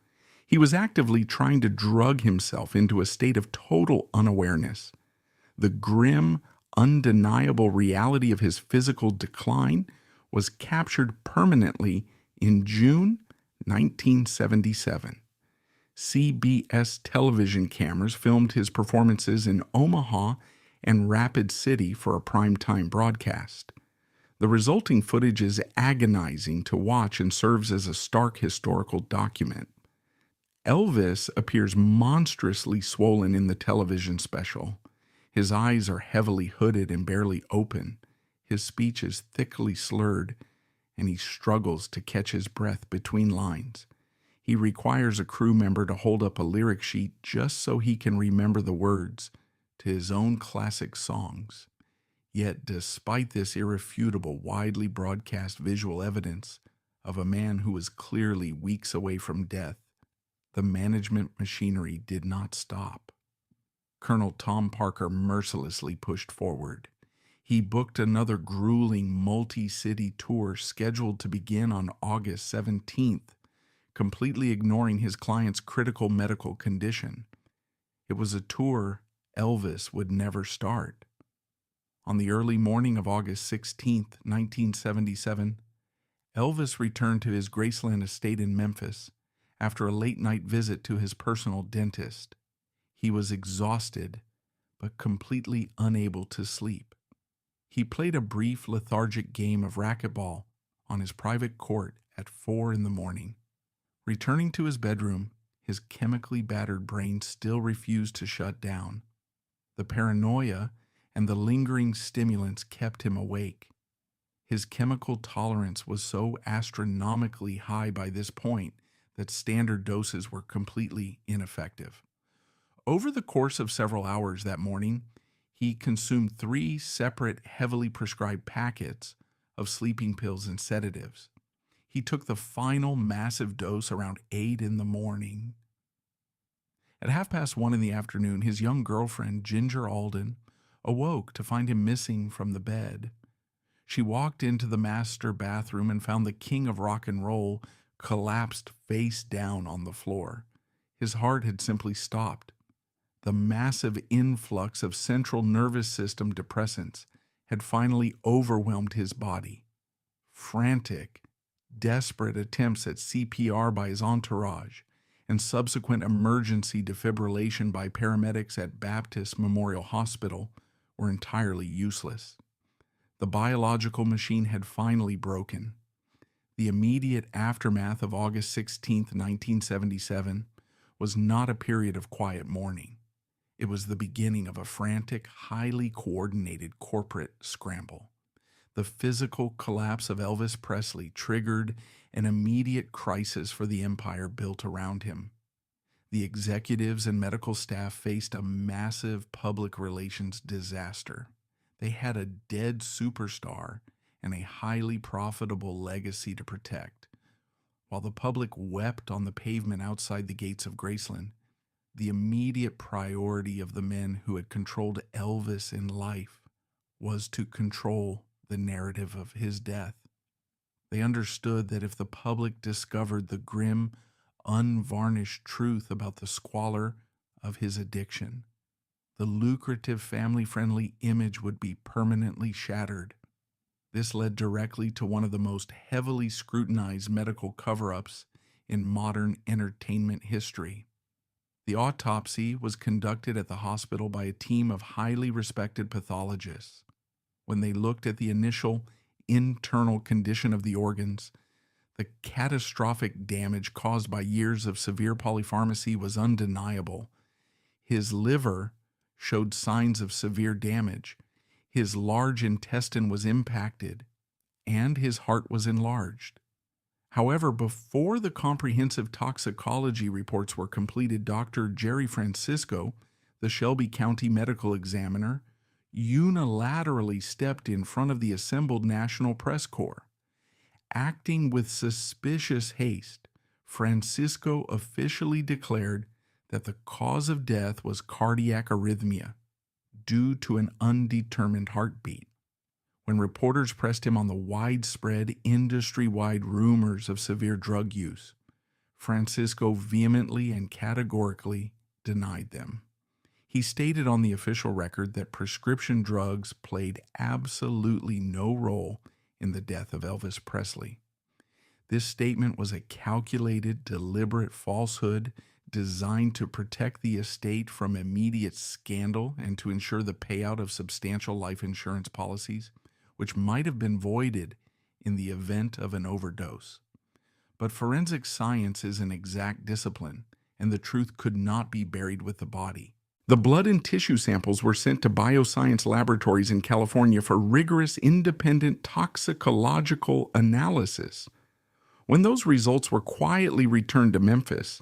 He was actively trying to drug himself into a state of total unawareness. The grim, undeniable reality of his physical decline was captured permanently in June 1977. CBS television cameras filmed his performances in Omaha and Rapid City for a primetime broadcast. The resulting footage is agonizing to watch and serves as a stark historical document. Elvis appears monstrously swollen in the television special. His eyes are heavily hooded and barely open. His speech is thickly slurred, and he struggles to catch his breath between lines. He requires a crew member to hold up a lyric sheet just so he can remember the words to his own classic songs. Yet, despite this irrefutable, widely broadcast visual evidence of a man who was clearly weeks away from death, the management machinery did not stop. Colonel Tom Parker mercilessly pushed forward. He booked another grueling multi-city tour scheduled to begin on August 17th, completely ignoring his client's critical medical condition. It was a tour Elvis would never start. On the early morning of August 16, 1977, Elvis returned to his Graceland estate in Memphis after a late-night visit to his personal dentist. He was exhausted, but completely unable to sleep. He played a brief, lethargic game of racquetball on his private court at 4 in the morning. Returning to his bedroom, his chemically battered brain still refused to shut down. The paranoia and the lingering stimulants kept him awake. His chemical tolerance was so astronomically high by this point that standard doses were completely ineffective. Over the course of several hours that morning, he consumed 3 separate heavily prescribed packets of sleeping pills and sedatives. He took the final massive dose around 8 in the morning. At 1:30 in the afternoon, his young girlfriend, Ginger Alden, awoke to find him missing from the bed. She walked into the master bathroom and found the king of rock and roll collapsed face down on the floor. His heart had simply stopped. The massive influx of central nervous system depressants had finally overwhelmed his body. Frantic, desperate attempts at CPR by his entourage and subsequent emergency defibrillation by paramedics at Baptist Memorial Hospital were entirely useless. The biological machine had finally broken. The immediate aftermath of August 16, 1977, was not a period of quiet mourning. It was the beginning of a frantic, highly coordinated corporate scramble. The physical collapse of Elvis Presley triggered an immediate crisis for the empire built around him. The executives and medical staff faced a massive public relations disaster. They had a dead superstar and a highly profitable legacy to protect. While the public wept on the pavement outside the gates of Graceland, the immediate priority of the men who had controlled Elvis in life was to control the narrative of his death. They understood that if the public discovered the grim, unvarnished truth about the squalor of his addiction, the lucrative family-friendly image would be permanently shattered. This led directly to one of the most heavily scrutinized medical cover-ups in modern entertainment history. The autopsy was conducted at the hospital by a team of highly respected pathologists. When they looked at the initial internal condition of the organs, the catastrophic damage caused by years of severe polypharmacy was undeniable. His liver showed signs of severe damage. His large intestine was impacted, and his heart was enlarged. However, before the comprehensive toxicology reports were completed, Dr. Jerry Francisco, the Shelby County medical examiner, unilaterally stepped in front of the assembled National Press Corps. Acting with suspicious haste, Francisco officially declared that the cause of death was cardiac arrhythmia due to an undetermined heartbeat. When reporters pressed him on the widespread, industry-wide rumors of severe drug use, Francisco vehemently and categorically denied them. He stated on the official record that prescription drugs played absolutely no role in the death of Elvis Presley. This statement was a calculated, deliberate falsehood designed to protect the estate from immediate scandal and to ensure the payout of substantial life insurance policies, which might have been voided in the event of an overdose. But forensic science is an exact discipline, and the truth could not be buried with the body. The blood and tissue samples were sent to bioscience laboratories in California for rigorous independent toxicological analysis. When those results were quietly returned to Memphis,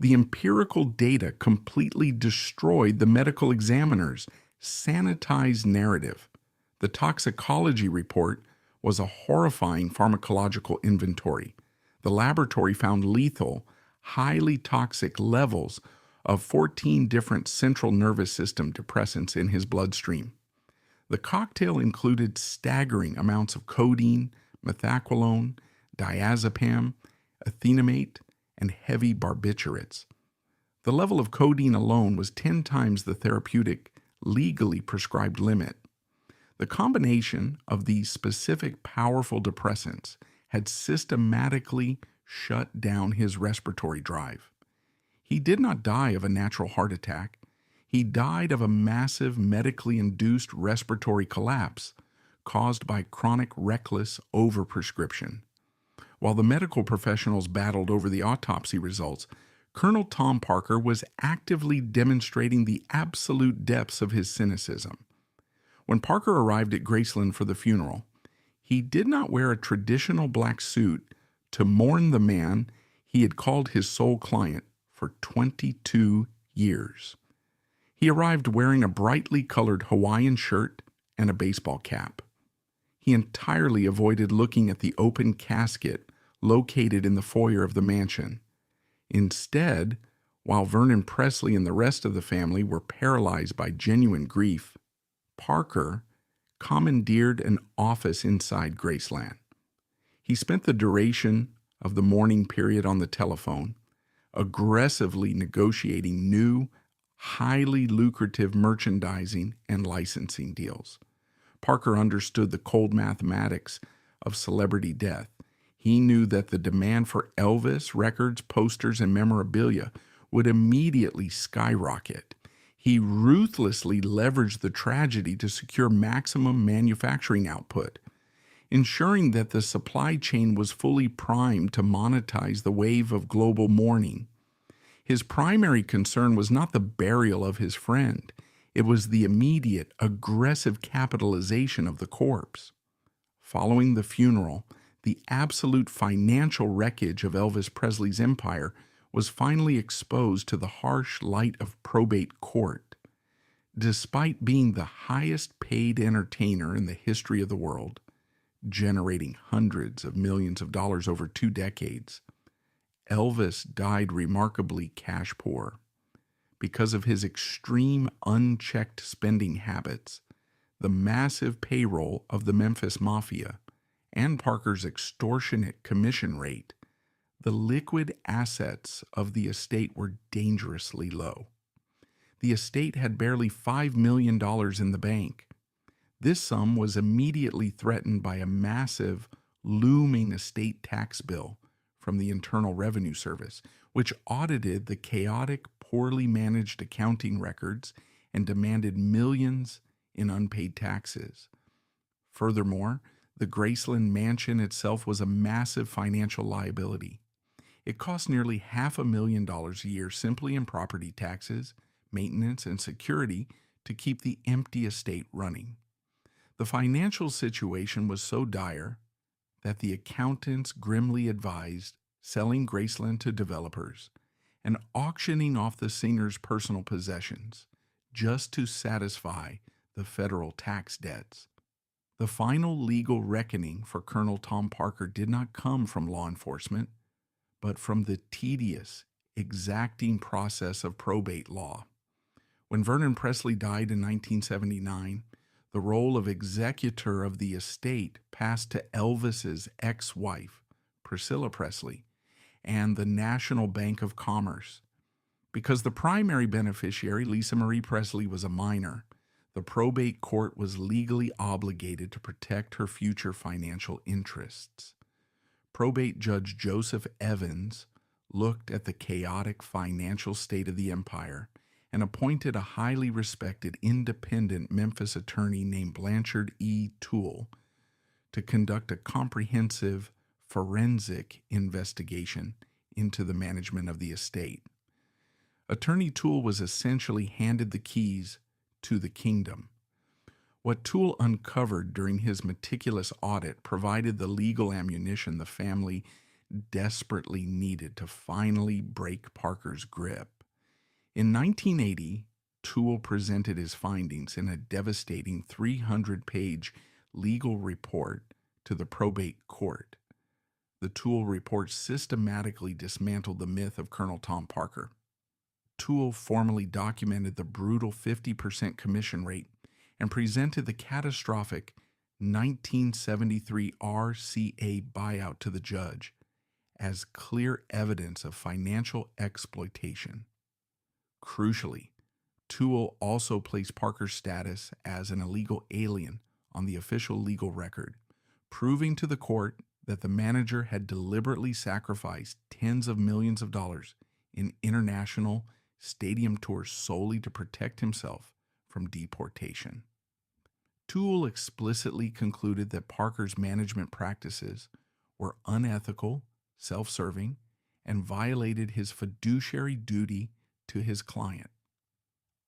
the empirical data completely destroyed the medical examiner's sanitized narrative. The toxicology report was a horrifying pharmacological inventory. The laboratory found lethal, highly toxic levels of 14 different central nervous system depressants in his bloodstream. The cocktail included staggering amounts of codeine, methaqualone, diazepam, ethenamate, and heavy barbiturates. The level of codeine alone was 10 times the therapeutic legally prescribed limit. The combination of these specific powerful depressants had systematically shut down his respiratory drive. He did not die of a natural heart attack. He died of a massive medically induced respiratory collapse caused by chronic reckless overprescription. While the medical professionals battled over the autopsy results, Colonel Tom Parker was actively demonstrating the absolute depths of his cynicism. When Parker arrived at Graceland for the funeral, he did not wear a traditional black suit to mourn the man he had called his sole client for 22 years. He arrived wearing a brightly colored Hawaiian shirt and a baseball cap. He entirely avoided looking at the open casket located in the foyer of the mansion. Instead, while Vernon Presley and the rest of the family were paralyzed by genuine grief, Parker commandeered an office inside Graceland. He spent the duration of the mourning period on the telephone, aggressively negotiating new, highly lucrative merchandising and licensing deals. Parker understood the cold mathematics of celebrity death. He knew that the demand for Elvis records, posters, and memorabilia would immediately skyrocket. He ruthlessly leveraged the tragedy to secure maximum manufacturing output, ensuring that the supply chain was fully primed to monetize the wave of global mourning. His primary concern was not the burial of his friend. It was the immediate, aggressive capitalization of the corpse. Following the funeral, the absolute financial wreckage of Elvis Presley's empire was finally exposed to the harsh light of probate court. Despite being the highest paid entertainer in the history of the world, generating hundreds of millions of dollars over 2 decades, Elvis died remarkably cash poor. Because of his extreme unchecked spending habits, the massive payroll of the Memphis Mafia, and Parker's extortionate commission rate, the liquid assets of the estate were dangerously low. The estate had barely $5 million in the bank. This sum was immediately threatened by a massive, looming estate tax bill from the Internal Revenue Service, which audited the chaotic, poorly managed accounting records and demanded millions in unpaid taxes. Furthermore, the Graceland mansion itself was a massive financial liability. It cost nearly $500,000 a year simply in property taxes, maintenance, and security to keep the empty estate running. The financial situation was so dire that the accountants grimly advised selling Graceland to developers and auctioning off the singer's personal possessions just to satisfy the federal tax debts. The final legal reckoning for Colonel Tom Parker did not come from law enforcement, but from the tedious, exacting process of probate law. When Vernon Presley died in 1979, the role of executor of the estate passed to Elvis's ex-wife, Priscilla Presley, and the National Bank of Commerce. Because the primary beneficiary, Lisa Marie Presley, was a minor, the probate court was legally obligated to protect her future financial interests. Probate Judge Joseph Evans looked at the chaotic financial state of the empire and appointed a highly respected independent Memphis attorney named Blanchard E. Toole to conduct a comprehensive forensic investigation into the management of the estate. Attorney Toole was essentially handed the keys to the kingdom. What Toole uncovered during his meticulous audit provided the legal ammunition the family desperately needed to finally break Parker's grip. In 1980, Toole presented his findings in a devastating 300-page legal report to the probate court. The Toole report systematically dismantled the myth of Colonel Tom Parker. Toole formally documented the brutal 50% commission rate and presented the catastrophic 1973 RCA buyout to the judge as clear evidence of financial exploitation. Crucially, Toole also placed Parker's status as an illegal alien on the official legal record, proving to the court that the manager had deliberately sacrificed tens of millions of dollars in international stadium tours solely to protect himself from deportation. Toole explicitly concluded that Parker's management practices were unethical, self-serving, and violated his fiduciary duty to his client.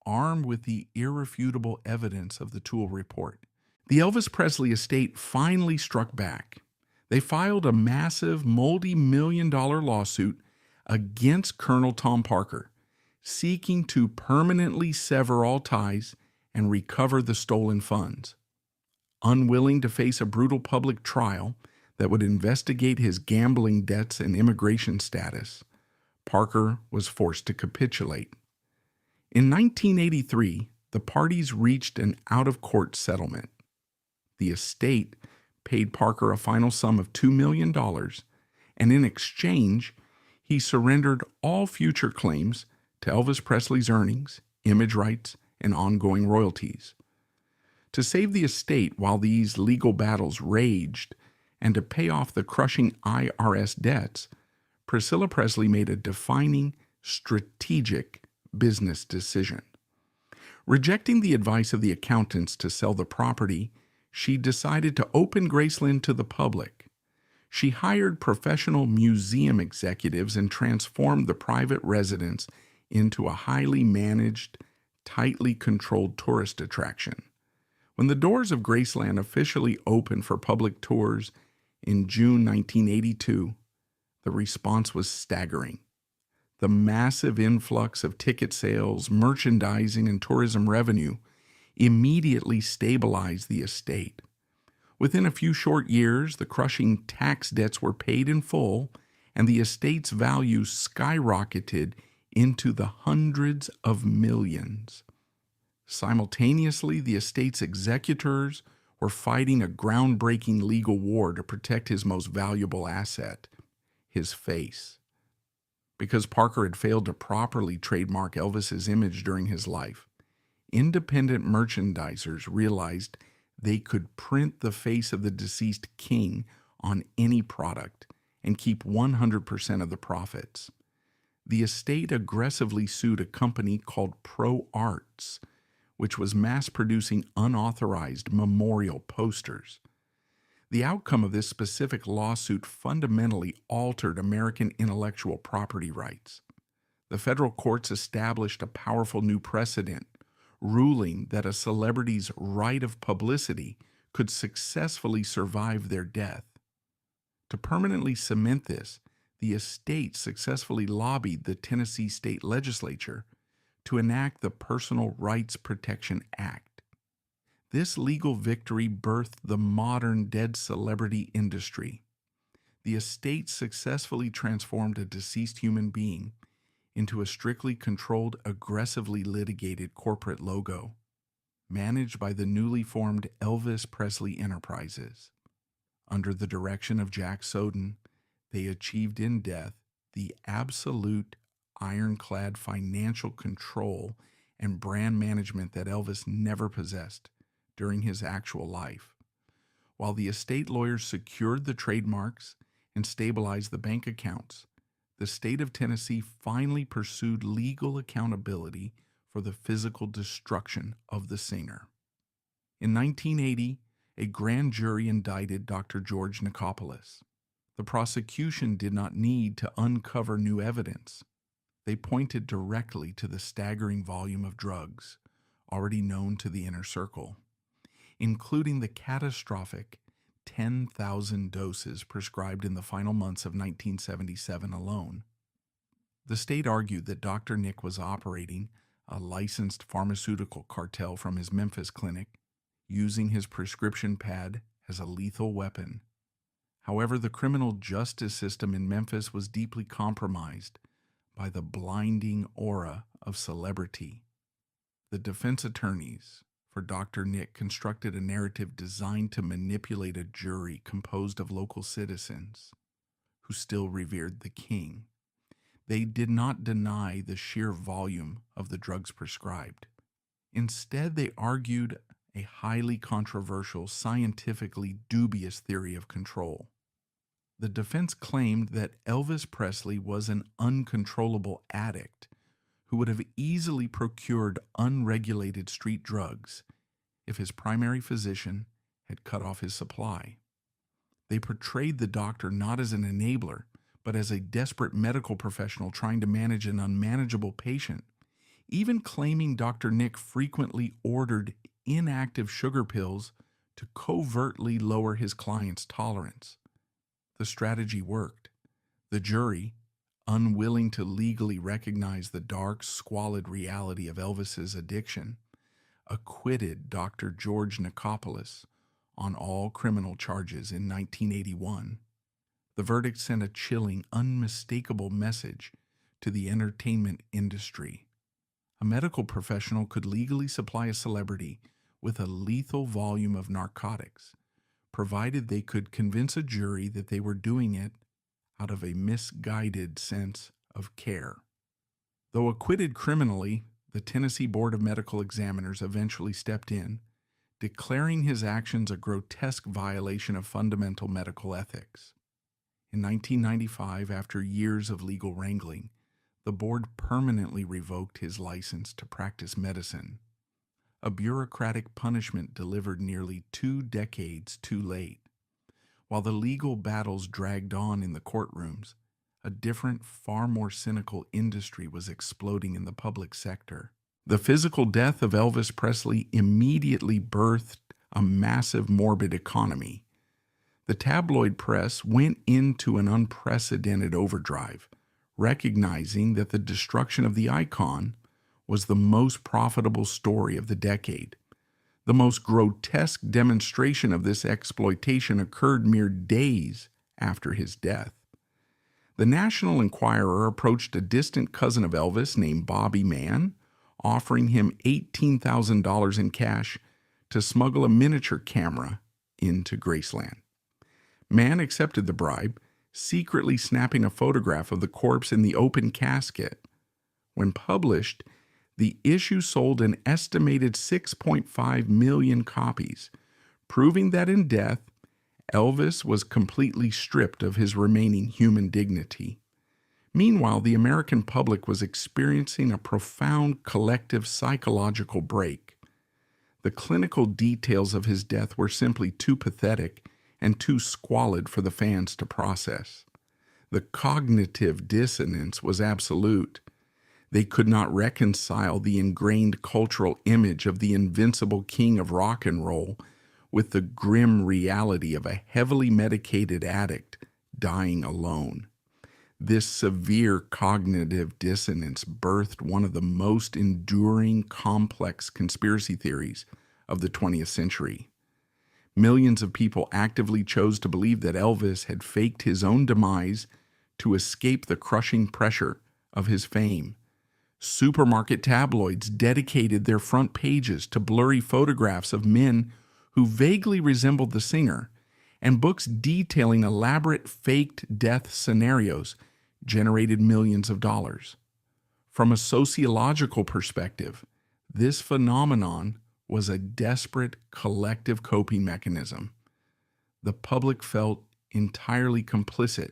Armed with the irrefutable evidence of the Toole report, the Elvis Presley estate finally struck back. They filed a massive multi-million-dollar lawsuit against Colonel Tom Parker, seeking to permanently sever all ties and recover the stolen funds. Unwilling to face a brutal public trial that would investigate his gambling debts and immigration status, Parker was forced to capitulate. In 1983, the parties reached an out-of-court settlement. The estate paid Parker a final sum of $2 million, and in exchange, he surrendered all future claims to Elvis Presley's earnings, image rights, and ongoing royalties. To save the estate while these legal battles raged, and to pay off the crushing IRS debts, Priscilla Presley made a defining, strategic business decision. Rejecting the advice of the accountants to sell the property, she decided to open Graceland to the public. She hired professional museum executives and transformed the private residence into a highly managed, tightly controlled tourist attraction. When the doors of Graceland officially opened for public tours in June 1982, the response was staggering. The massive influx of ticket sales, merchandising, and tourism revenue immediately stabilized the estate. Within a few short years, the crushing tax debts were paid in full, and the estate's value skyrocketed into the hundreds of millions. Simultaneously, the estate's executors were fighting a groundbreaking legal war to protect his most valuable asset, his face. Because Parker had failed to properly trademark Elvis's image during his life, independent merchandisers realized they could print the face of the deceased king on any product and keep 100% of the profits. The estate aggressively sued a company called Pro Arts, which was mass-producing unauthorized memorial posters. The outcome of this specific lawsuit fundamentally altered American intellectual property rights. The federal courts established a powerful new precedent, ruling that a celebrity's right of publicity could successfully survive their death. To permanently cement this, the estate successfully lobbied the Tennessee state legislature to enact the Personal Rights Protection Act. This legal victory birthed the modern dead celebrity industry. The estate successfully transformed a deceased human being into a strictly controlled, aggressively litigated corporate logo, managed by the newly formed Elvis Presley Enterprises. Under the direction of Jack Soden, they achieved in death the absolute ironclad financial control and brand management that Elvis never possessed during his actual life. While the estate lawyers secured the trademarks and stabilized the bank accounts, the state of Tennessee finally pursued legal accountability for the physical destruction of the singer. In 1980, a grand jury indicted Dr. George Nicopolis. The prosecution did not need to uncover new evidence. They pointed directly to the staggering volume of drugs already known to the inner circle, including the catastrophic 10,000 doses prescribed in the final months of 1977 alone. The state argued that Dr. Nick was operating a licensed pharmaceutical cartel from his Memphis clinic, using his prescription pad as a lethal weapon. However, the criminal justice system in Memphis was deeply compromised by the blinding aura of celebrity. The defense attorneys for Dr. Nick constructed a narrative designed to manipulate a jury composed of local citizens who still revered the king. They did not deny the sheer volume of the drugs prescribed. Instead, they argued a highly controversial, scientifically dubious theory of control. The defense claimed that Elvis Presley was an uncontrollable addict who would have easily procured unregulated street drugs if his primary physician had cut off his supply. They portrayed the doctor not as an enabler, but as a desperate medical professional trying to manage an unmanageable patient, even claiming Dr. Nick frequently ordered inactive sugar pills to covertly lower his client's tolerance. The strategy worked. The jury, unwilling to legally recognize the dark, squalid reality of Elvis's addiction, acquitted Dr. George Nicopolis on all criminal charges in 1981. The verdict sent a chilling, unmistakable message to the entertainment industry. A medical professional could legally supply a celebrity with a lethal volume of narcotics, provided they could convince a jury that they were doing it out of a misguided sense of care. Though acquitted criminally, the Tennessee Board of Medical Examiners eventually stepped in, declaring his actions a grotesque violation of fundamental medical ethics. In 1995, after years of legal wrangling, the board permanently revoked his license to practice medicine, a bureaucratic punishment delivered nearly 2 decades too late. While the legal battles dragged on in the courtrooms, a different, far more cynical industry was exploding in the public sector. The physical death of Elvis Presley immediately birthed a massive morbid economy. The tabloid press went into an unprecedented overdrive, recognizing that the destruction of the icon was the most profitable story of the decade. The most grotesque demonstration of this exploitation occurred mere days after his death. The National Enquirer approached a distant cousin of Elvis named Bobby Mann, offering him $18,000 in cash to smuggle a miniature camera into Graceland. Mann accepted the bribe, secretly snapping a photograph of the corpse in the open casket. When published, the issue sold an estimated 6.5 million copies, proving that in death, Elvis was completely stripped of his remaining human dignity. Meanwhile, the American public was experiencing a profound collective psychological break. The clinical details of his death were simply too pathetic and too squalid for the fans to process. The cognitive dissonance was absolute. They could not reconcile the ingrained cultural image of the invincible king of rock and roll with the grim reality of a heavily medicated addict dying alone. This severe cognitive dissonance birthed one of the most enduring, complex conspiracy theories of the 20th century. Millions of people actively chose to believe that Elvis had faked his own demise to escape the crushing pressure of his fame. Supermarket tabloids dedicated their front pages to blurry photographs of men who vaguely resembled the singer, and books detailing elaborate faked death scenarios generated millions of dollars. From a sociological perspective, this phenomenon was a desperate collective coping mechanism. The public felt entirely complicit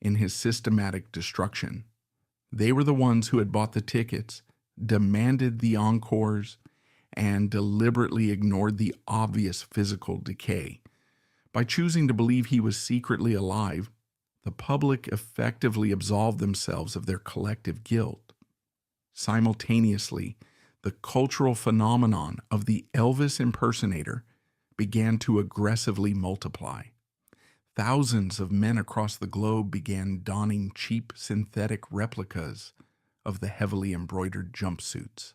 in his systematic destruction. They were the ones who had bought the tickets, demanded the encores, and deliberately ignored the obvious physical decay. By choosing to believe he was secretly alive, the public effectively absolved themselves of their collective guilt. Simultaneously, the cultural phenomenon of the Elvis impersonator began to aggressively multiply. Thousands of men across the globe began donning cheap synthetic replicas of the heavily embroidered jumpsuits.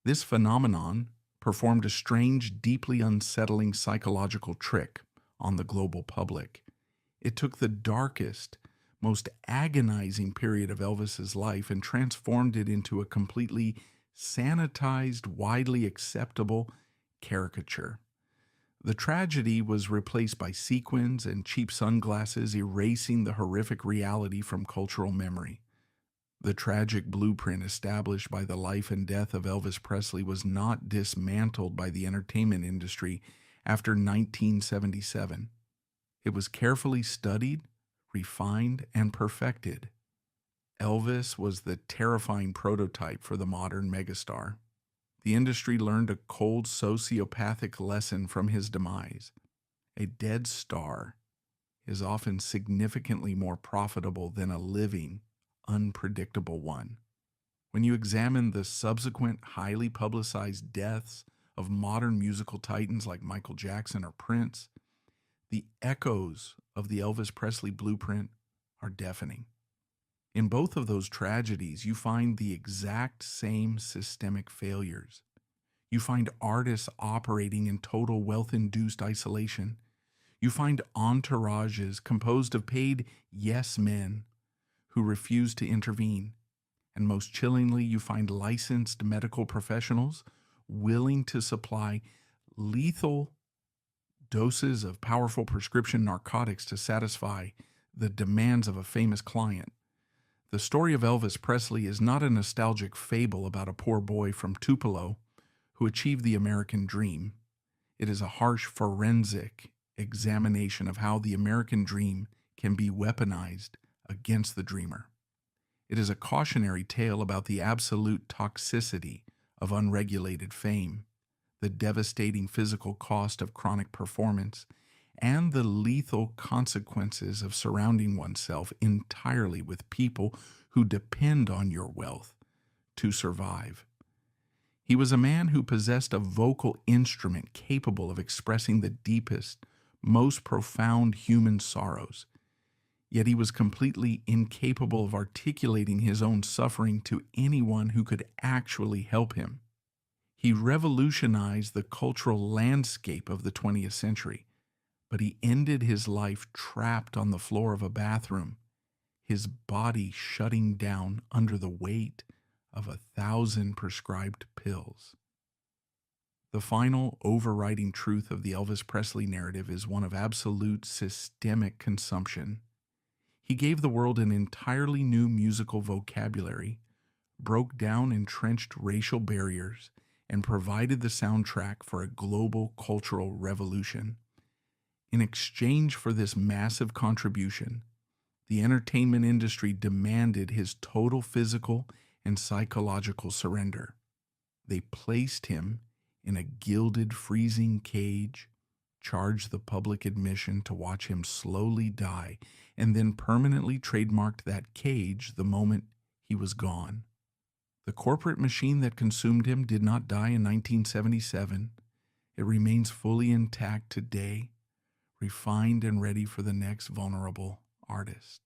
This phenomenon performed a strange, deeply unsettling psychological trick on the global public. It took the darkest, most agonizing period of Elvis's life and transformed it into a completely sanitized, widely acceptable caricature. The tragedy was replaced by sequins and cheap sunglasses, erasing the horrific reality from cultural memory. The tragic blueprint established by the life and death of Elvis Presley was not dismantled by the entertainment industry after 1977. It was carefully studied, refined, and perfected. Elvis was the terrifying prototype for the modern megastar. The industry learned a cold sociopathic lesson from his demise. A dead star is often significantly more profitable than a living, unpredictable one. When you examine the subsequent highly publicized deaths of modern musical titans like Michael Jackson or Prince, the echoes of the Elvis Presley blueprint are deafening. In both of those tragedies, you find the exact same systemic failures. You find artists operating in total wealth-induced isolation. You find entourages composed of paid yes men who refuse to intervene. And most chillingly, you find licensed medical professionals willing to supply lethal doses of powerful prescription narcotics to satisfy the demands of a famous client. The story of Elvis Presley is not a nostalgic fable about a poor boy from Tupelo who achieved the American dream. It is a harsh forensic examination of how the American dream can be weaponized against the dreamer. It is a cautionary tale about the absolute toxicity of unregulated fame, the devastating physical cost of chronic performance, and the lethal consequences of surrounding oneself entirely with people who depend on your wealth to survive. He was a man who possessed a vocal instrument capable of expressing the deepest, most profound human sorrows. Yet he was completely incapable of articulating his own suffering to anyone who could actually help him. He revolutionized the cultural landscape of the 20th century, but he ended his life trapped on the floor of a bathroom, his body shutting down under the weight of 1,000 prescribed pills. The final overriding truth of the Elvis Presley narrative is one of absolute systemic consumption. He gave the world an entirely new musical vocabulary, broke down entrenched racial barriers, and provided the soundtrack for a global cultural revolution. In exchange for this massive contribution, the entertainment industry demanded his total physical and psychological surrender. They placed him in a gilded freezing cage, charged the public admission to watch him slowly die, and then permanently trademarked that cage the moment he was gone. The corporate machine that consumed him did not die in 1977. It remains fully intact today, refined and ready for the next vulnerable artist.